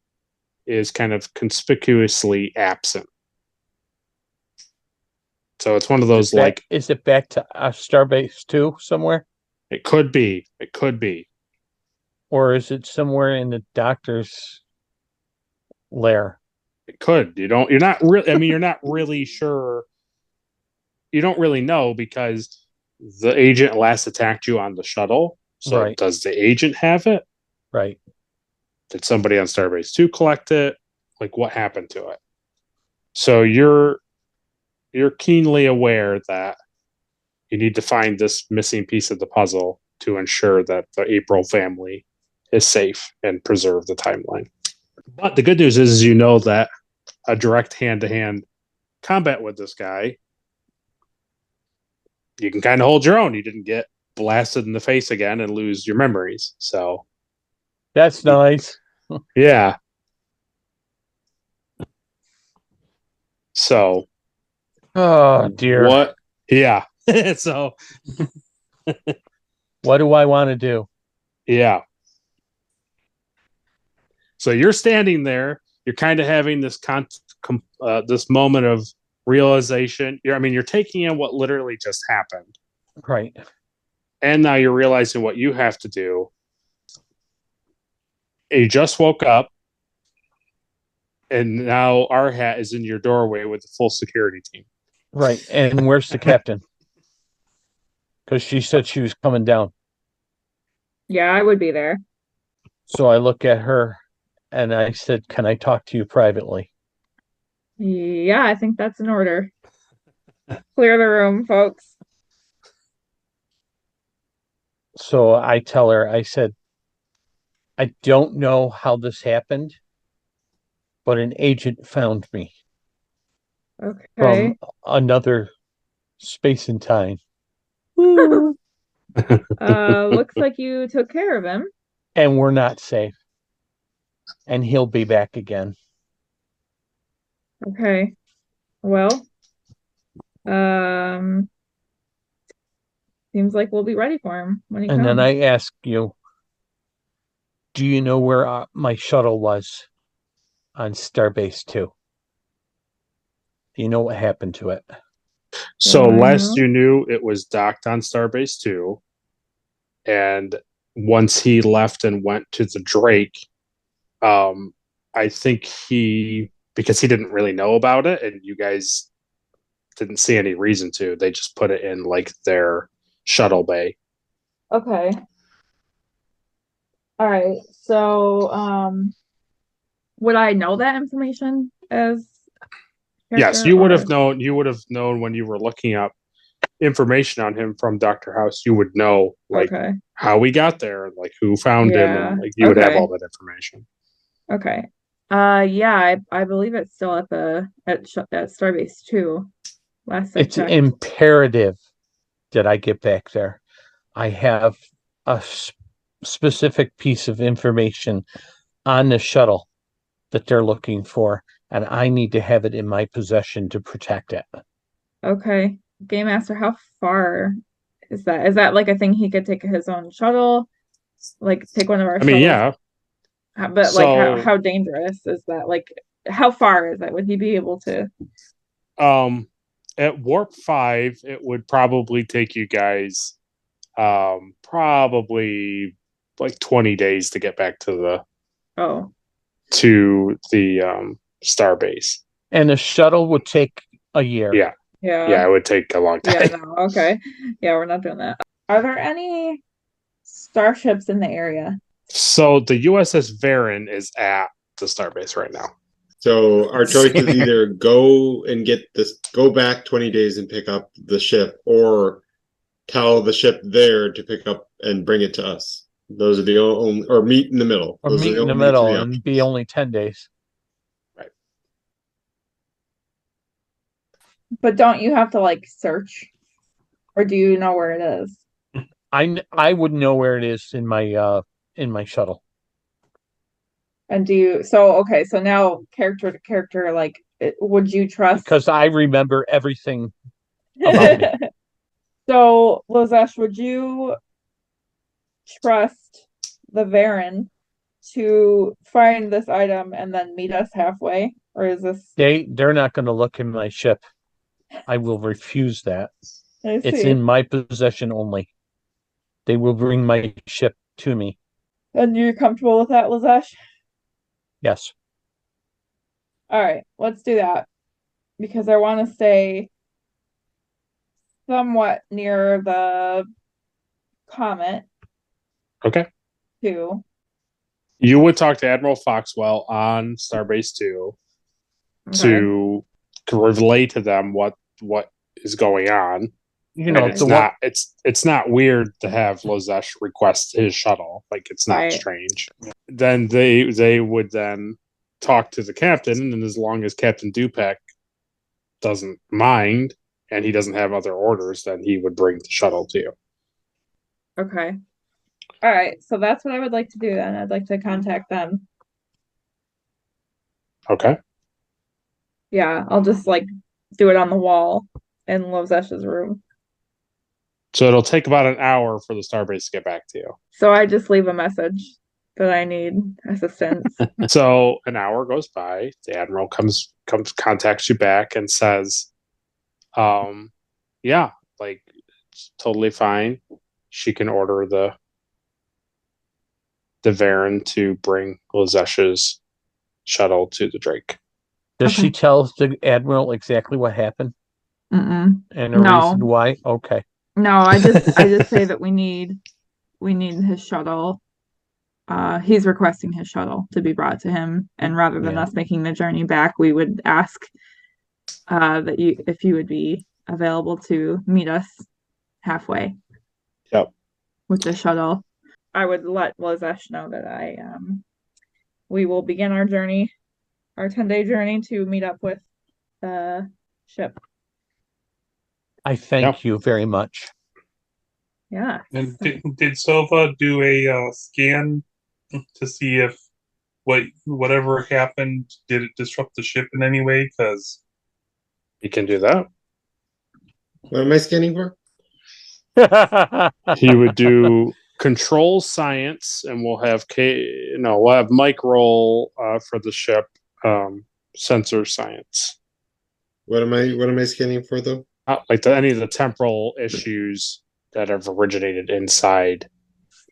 is kind of conspicuously absent. So it's one of those is it back to Starbase 2 somewhere? It could be. It could be. Or is it somewhere in the doctor's lair? It could. You're not really sure. You don't really know because the agent last attacked you on the shuttle. So right. Does the agent have it? Right. Did somebody on Starbase 2 collect it? Like what happened to it? So you're keenly aware that you need to find this missing piece of the puzzle to ensure that the April family is safe and preserve the timeline. But the good news is you know that a direct hand-to-hand combat with this guy, you can kind of hold your own. You didn't get blasted in the face again and lose your memories. So that's nice. Yeah. So oh dear. What? Yeah. So what do I want to do? Yeah. So you're standing there. You're kind of having this this moment of realization. You're taking in what literally just happened. Right. And now you're realizing what you have to do. You just woke up, and now Arhat is in your doorway with the full security team. Right. And where's the captain? Because she said she was coming down. Yeah, I would be there. So I look at her and I said, "Can I talk to you privately?" Yeah, I think that's in order. Clear the room, folks. So I tell her, I said, I don't know how this happened, but an agent found me Okay. from another space and time. Woo. Looks like you took care of him. And we're not safe. And he'll be back again. Okay. Well, um, seems like we'll be ready for him when he And comes. then I ask you, do you know where my shuttle was on Starbase 2? Do you know what happened to it? So Do I last know? you knew, it was docked on Starbase 2. And once he left and went to the Drake, I think because he didn't really know about it and you guys didn't see any reason to, they just put it in like their shuttle bay. Okay. All right. So, would I know that information as Yes, character you would or have known. You would have known when you were looking up information on him from Dr. House. You would know like okay. how he got there and like who found him, Yeah. and like you would have Okay. all that information. Okay. Yeah, I believe it's still at Starbase 2. Last I It's checked. imperative that I get back there. I have a specific piece of information on the shuttle that they're looking for, and I need to have it in my possession to protect it. Okay. Game Master, how far is that? Is that like a thing he could take his own shuttle? Like take one of our I mean, shuttles? yeah. But like So, how dangerous is that? Like how far is that? Would he be able to? at Warp 5, it would probably take you guys, probably like 20 days to get back to Oh, the Starbase. And the shuttle would take a year. Yeah, yeah. it would take a long Yeah, time. no. Okay. Yeah, we're not doing that. Are there any starships in the area? So the USS Varen is at the Starbase right now. So our choice is either go back 20 days and pick up the ship, or tell the ship there to pick up and bring it to us. Those are the only, or meet in the middle. Or Those meet are in the only middle three and options. be only 10 days. But don't you have to like search? Or do you know where it is? I would know where it is in my shuttle. And okay, so now character to character, like would you trust Because I remember everything about me. So, Lozesh, would you trust the Varen to find this item and then meet us halfway? Or is this They're not going to look in my ship. I will refuse that. I It's see. in my possession only. They will bring my ship to me. And you're comfortable with that, Lozesh? Yes. All right, let's do that. Because I want to stay somewhat near the comet Okay. too. You would talk to Admiral Foxwell on Starbase 2 Okay. to relay to them what is going on. You know, And it's not weird to have Lozesh request his shuttle. Like it's not Right. strange. Then they would then talk to the captain, and as long as Captain Dupac doesn't mind and he doesn't have other orders, then he would bring the shuttle to you. Okay. All right, so that's what I would like to do then. I'd like to contact them. Okay. Yeah, I'll just like do it on the wall in Lozesh's room. So it'll take about an hour for the Starbase to get back to you. So I just leave a message that I need assistance. So an hour goes by. The Admiral comes contacts you back and says, yeah, like it's totally fine. She can order the Varen to bring Lozesh's shuttle to the Drake. Does Okay. she tell the Admiral exactly what happened Mm-mm. and the No. reason why? Okay. No, I just say that we need his shuttle. He's requesting his shuttle to be brought to him, and rather than Yeah. us making the journey back, we would ask that if you would be available to meet us halfway. Yep. with the shuttle. I would let Lazesh know that we will begin our journey, our 10-day journey to meet up with the ship. I thank you very much. Yeah. And did Sova do a scan to see if whatever happened, did it disrupt the ship in any way? Because You can do that. What am I scanning for? He would do control science, and we'll have we'll have Mike roll for the ship sensor science. What am I scanning for though? Like any of the temporal issues that have originated inside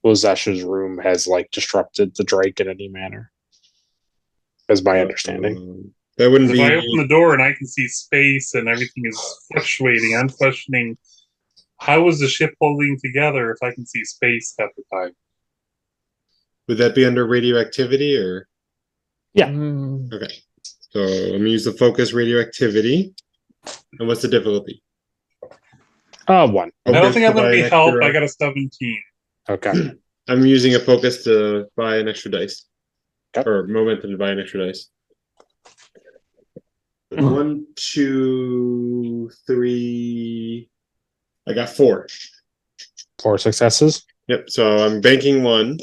Lozesh's room has like disrupted the Drake in any manner. Is my understanding. That wouldn't if be. I open the door and I can see space and everything is fluctuating, I'm questioning how is the ship holding together if I can see space at the time? Would that be under radioactivity or? Yeah. Okay. So I'm gonna use the focus radioactivity. And what's the difficulty? 1. I don't think I'm going to be helped. extra- I got a 17. Okay. I'm using a focus to buy an extra dice. Okay. Or momentum to buy an extra dice. 1, 2, 3. I got 4. 4 successes. Yep. So I'm banking 1.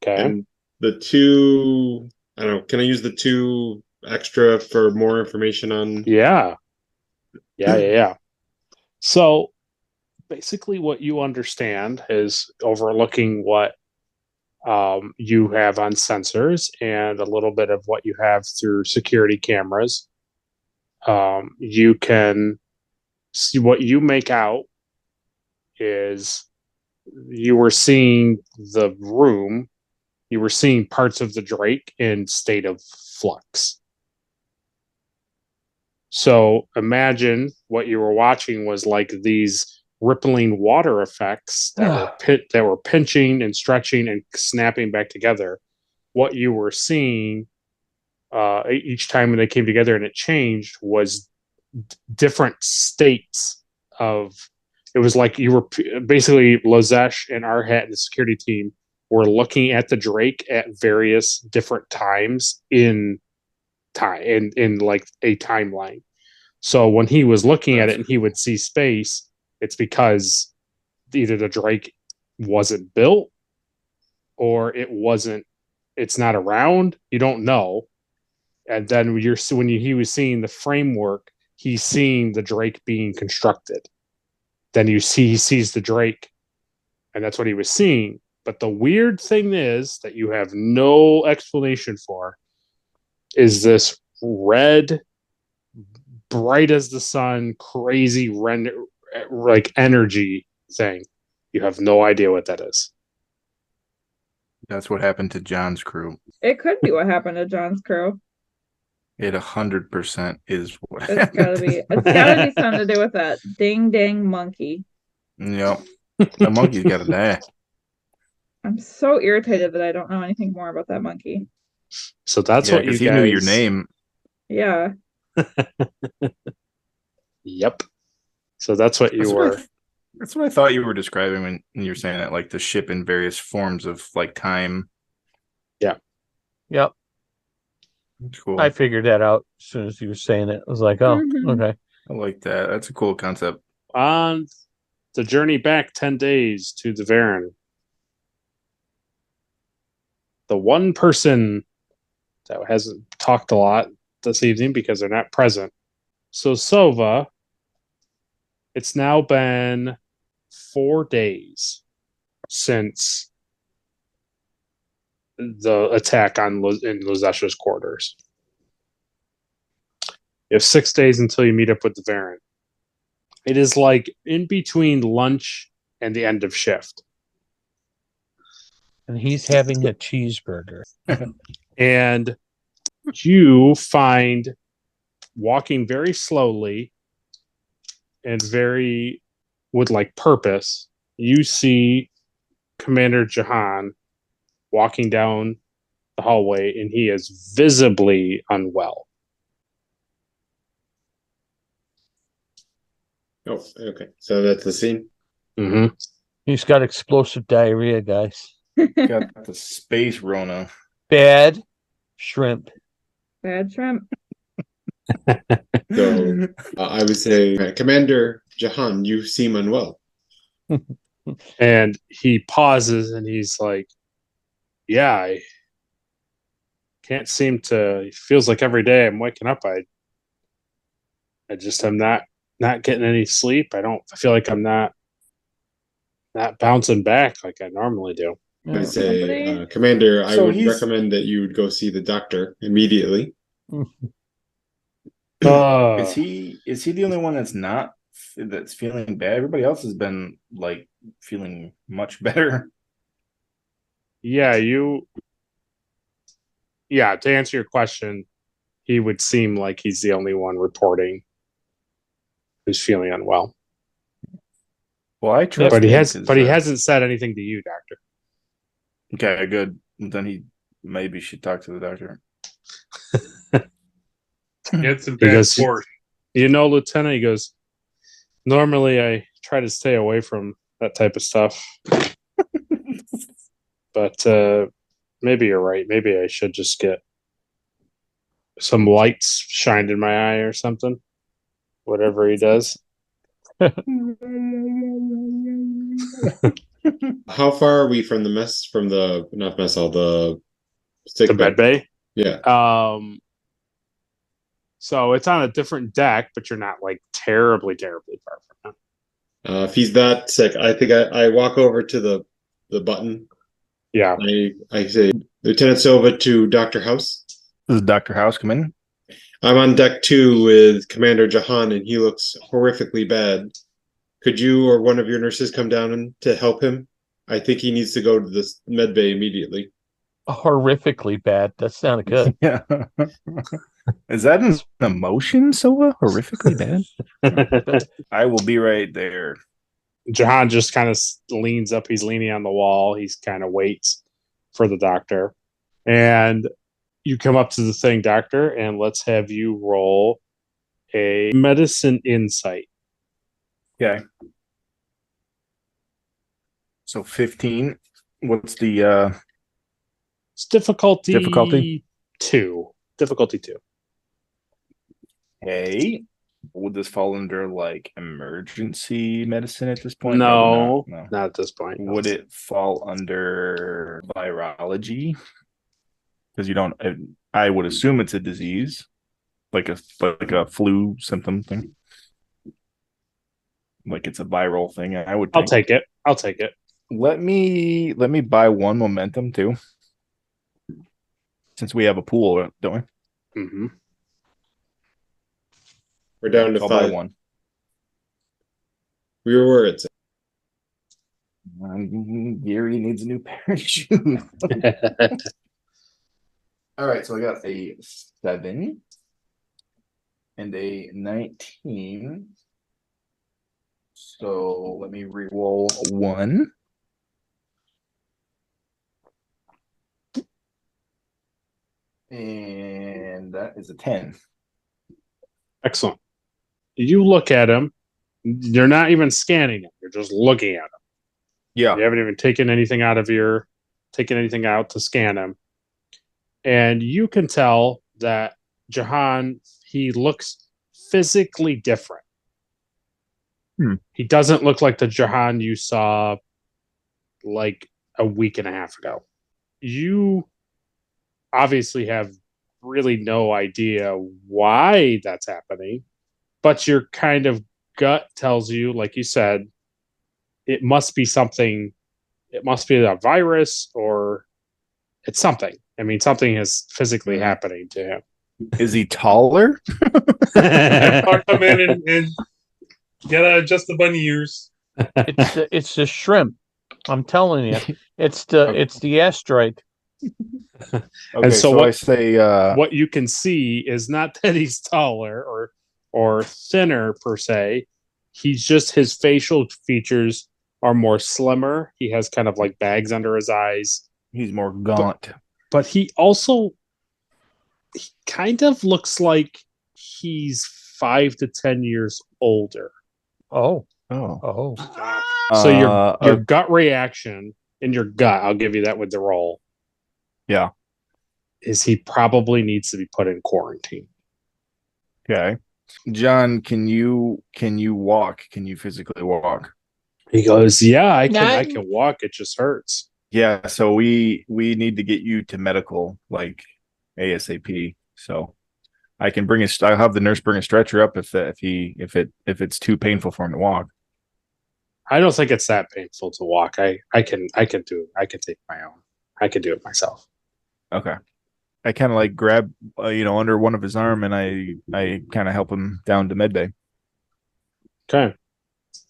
Okay. And the 2, I don't know. Can I use the 2 extra for more information on? Yeah. Yeah. So basically what you understand is overlooking what you have on sensors and a little bit of what you have through security cameras. You can see what you make out is you were seeing the room, you were seeing parts of the Drake in state of flux. So imagine what you were watching was like these rippling water effects that were pinching and stretching and snapping back together. What you were seeing each time when they came together and it changed was different states of. It was like you were basically Lazesh and Arhat and the security team were looking at the Drake at various different times in time in like a timeline. So when he was looking at it and he would see space, it's because either the Drake wasn't built or it's not around. You don't know. And then he was seeing the framework, he's seeing the Drake being constructed. Then he sees the Drake, and that's what he was seeing. But the weird thing is that you have no explanation for is this red, bright as the sun, crazy like energy thing. You have no idea what that is. That's what happened to John's crew. It could be what happened to John's crew. It 100% is what It's gotta be. It's gotta be something to do with that ding dang monkey. Yep. The monkey's got to die. I'm so irritated that I don't know anything more about that monkey. So that's what you guys... he knew your name. Yeah. Yep. So that's what you were... That's what I thought you were describing when you were saying that, like the ship in various forms of like time. Yeah. Yep. Cool. I figured that out as soon as you were saying it. I was like, oh, okay. I like that. That's a cool concept. On the journey back 10 days to the Varen, the one person that hasn't talked a lot this evening because they're not present. So Sova, it's now been 4 days since the attack in Lozesh's quarters. You have 6 days until you meet up with the Varen. It is like in between lunch and the end of shift. And he's having a cheeseburger. And you find, walking very slowly and very with like purpose, you see Commander Jahan walking down the hallway, and he is visibly unwell. Oh, okay. So that's the scene. Mm-hmm. He's got explosive diarrhea, guys. Got the space Rona. Bad shrimp. Bad shrimp. So I would say, Commander Jahan, you seem unwell. And he pauses and he's like, yeah, I can't seem to. It feels like every day I'm waking up, I just am not getting any sleep. I feel like I'm not bouncing back like I normally do. I Yeah. would say, Somebody- Commander, I So would he's- recommend that you would go see the doctor immediately. Is he the only one that's feeling bad? Everybody else has been like feeling much better. Yeah, to answer your question, he would seem like he's the only one reporting who's feeling unwell. Well, I trust But he him 'cause, hasn't said anything to you, Doctor. Okay, good. Then he maybe should talk to the doctor. It's a bad Because- sport. Lieutenant, he goes, normally I try to stay away from that type of stuff. But maybe you're right. Maybe I should just get some lights shined in my eye or something. Whatever he does. How far are we from the not mess hall, the sick The med bay. Yeah. So it's on a different deck, but you're not like terribly far from it. If he's that sick, I think I walk over to the button. Yeah. I say, Lieutenant Silva to Dr. House. Does Dr. House come in? I'm on deck 2 with Commander Jahan, and he looks horrifically bad. Could you or one of your nurses come down to help him? I think he needs to go to the med bay immediately. Horrifically bad. That sounded good. Yeah. Is that an emotion, Silva? Horrifically bad? I will be right there. Jahan just kind of leans up. He's leaning on the wall. He's kind of waits for the doctor. And you come up to the thing, Doctor, and let's have you roll a medicine insight. Okay. So 15. What's the It's difficulty Difficulty? 2. Difficulty 2. hey? Would this fall under like emergency medicine at this point? No, Probably not. not at this point. Would it fall under virology? Because you don't. I would assume it's a disease, like a flu symptom thing. Like it's a viral thing. I would. I'll think. take it. Let me buy one momentum too, since we have a pool, don't we? Mm-hmm. We're down to I'll buy 5. one. We were at Gary needs a new pair of shoes. All right, so I got a 7 and a 19. So let me re-roll 1. And that is a 10. Excellent. You look at him. You're not even scanning him. You're just looking at him. Yeah. You haven't even taken anything out to scan him. And you can tell that Jahan, he looks physically different. He doesn't look like the Jahan you saw like a week and a half ago. You obviously have really no idea why that's happening, but your kind of gut tells you, like you said, it must be something. It must be a virus or it's something. I mean, something is physically happening to him. Is he taller? I'll come in and gotta adjust the bunny ears. It's the shrimp. I'm telling you, it's the asteroid. Okay, so so what- I say What you can see is not that he's taller or thinner per se. He's just his facial features are more slimmer. He has kind of like bags under his eyes. he's more gaunt. But he kind of looks like he's 5 to 10 years older. Oh, Oh. oh. So Uh, your gut reaction in your gut, I'll give you that with the roll, yeah. is he probably needs to be put in quarantine. Okay. John, can you walk? Can you physically walk? He goes, yeah, I Yeah, can walk. It just hurts. Yeah, so we need to get you to medical like ASAP. So I can I'll have the nurse bring a stretcher up if it's too painful for him to walk. I don't think it's that painful to walk. I can do it. I can take my own. I can do it myself. Okay. I kind of like grab under one of his arm and I kind of help him down to med bay. Okay.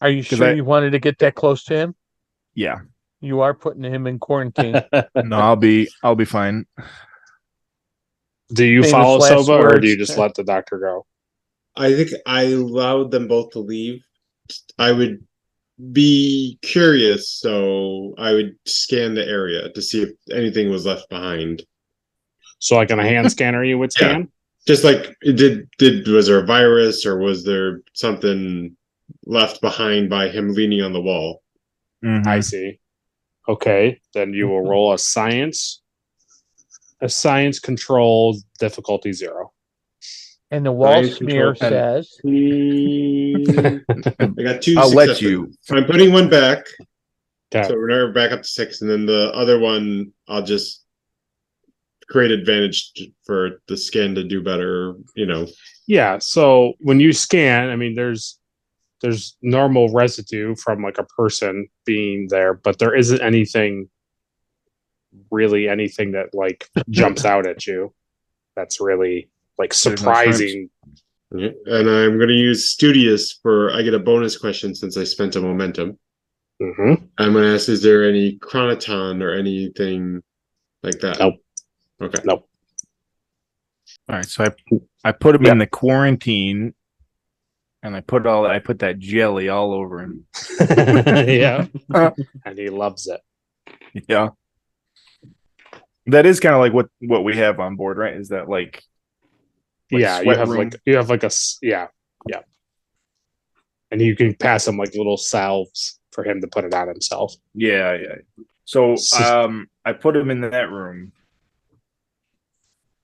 are you sure you wanted to get that close to him? Yeah. You are putting him in quarantine. No, I'll be fine. Do you Famous follow last Soba or do words. you just let the doctor go? I think I allowed them both to leave. I would be curious, so I would scan the area to see if anything was left behind. So like on a hand scanner you would Yeah. scan? Just like was there a virus or was there something left behind by him leaning on the wall? I see. Okay. Then you will roll a science control difficulty 0. And the wall Science smear control. says, I got 2 I'll let successes. you. So I'm putting one back. Okay. So we're now back up to 6, and then the other one I'll just create advantage for the scan to do better. Yeah. So when you scan, I mean, there's normal residue from like a person being there, but there isn't anything that like jumps out at you. That's really like There's no surprising. Yeah. And I'm going to use Studious I get a bonus question since I spent a momentum. Mm-hmm. I'm going to ask, is there any chronoton or anything like that? Nope. Okay. Nope. All right, so I put him in the quarantine, and I put that jelly all over him. Yeah. And he loves it. Yeah, that is kind of like what we have on board, right? Is that like Yeah, you sweat have room? yeah. And you can pass him like little salves for him to put it on himself. Yeah. So So- I put him in that room,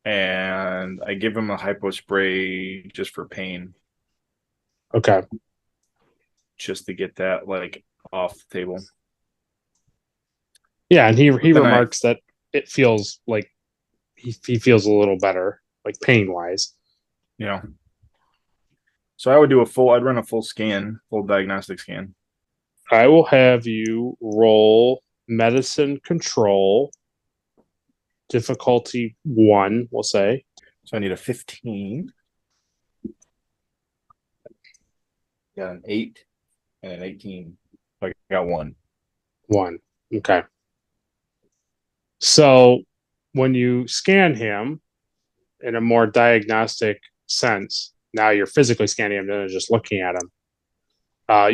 and I give him a hypo spray just for pain, Okay. just to get that like off the table. Yeah, and he then remarks that it feels like he feels a little better, like pain wise. So I'd run a full diagnostic scan. I will have you roll medicine control difficulty 1, we'll say. So I need a 15. Got an 8 and an 18. So I got 1. 1. Okay. So when you scan him in a more diagnostic sense, now you're physically scanning him than just looking at him.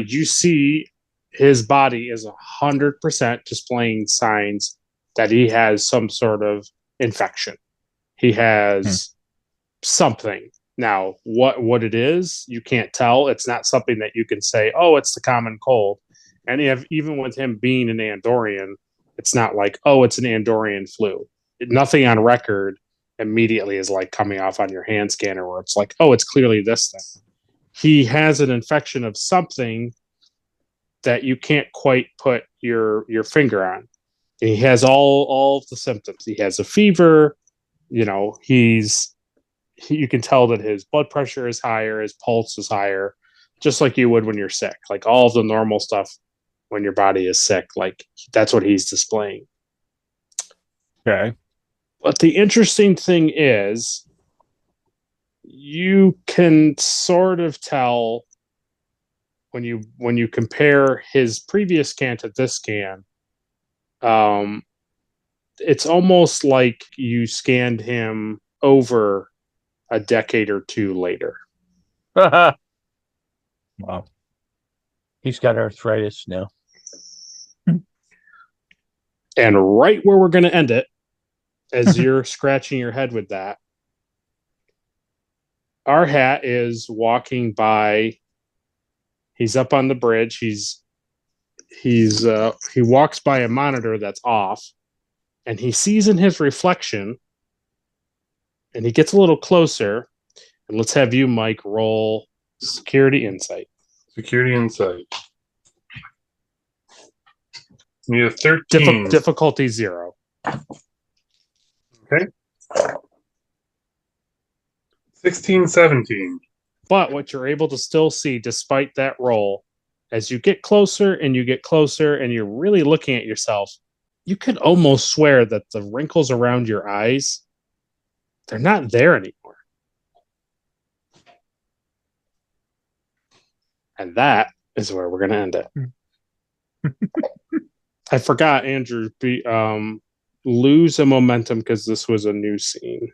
You see his body is 100% displaying signs that he has some sort of infection. He has something. Now, what it is, you can't tell. It's not something that you can say, oh, it's the common cold. And even with him being an Andorian, it's not like, oh, it's an Andorian flu. Nothing on record immediately is like coming off on your hand scanner where it's like, oh, it's clearly this thing. He has an infection of something that you can't quite put your finger on. And he has all of the symptoms. He has a fever. You can tell that his blood pressure is higher, his pulse is higher, just like you would when you're sick. Like all of the normal stuff when your body is sick, like that's what he's displaying. Okay. But the interesting thing is you can sort of tell when you compare his previous scan to this scan, it's almost like you scanned him over a decade or 2 later. Wow. he's got arthritis now. And right where we're going to end it, as you're scratching your head with that, our hat is walking by. He's up on the bridge. He's he walks by a monitor that's off, and he sees in his reflection, and he gets a little closer. And let's have you, Mike, roll security insight. Security insight. Need a 13. Difficulty 0. Okay. 16, 17. But what you're able to still see, despite that roll, as you get closer and you get closer and you're really looking at yourself, you could almost swear that the wrinkles around your eyes, they're not there anymore. And that is where we're going to end it. I forgot, Andrew, lose a momentum because this was a new scene.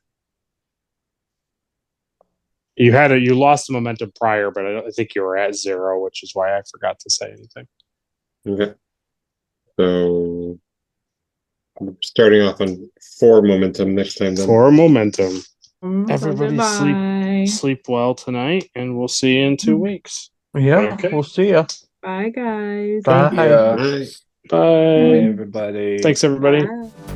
You lost the momentum prior, but I think you were at 0, which is why I forgot to say anything. Okay. So I'm starting off on 4 momentum next time then. 4 momentum. So Everybody goodbye. sleep well tonight, and we'll see you in 2 weeks. Yeah, Okay. we'll see ya. Bye, guys. Bye. Yeah. Bye. Bye. Everybody. Thanks, everybody. Bye.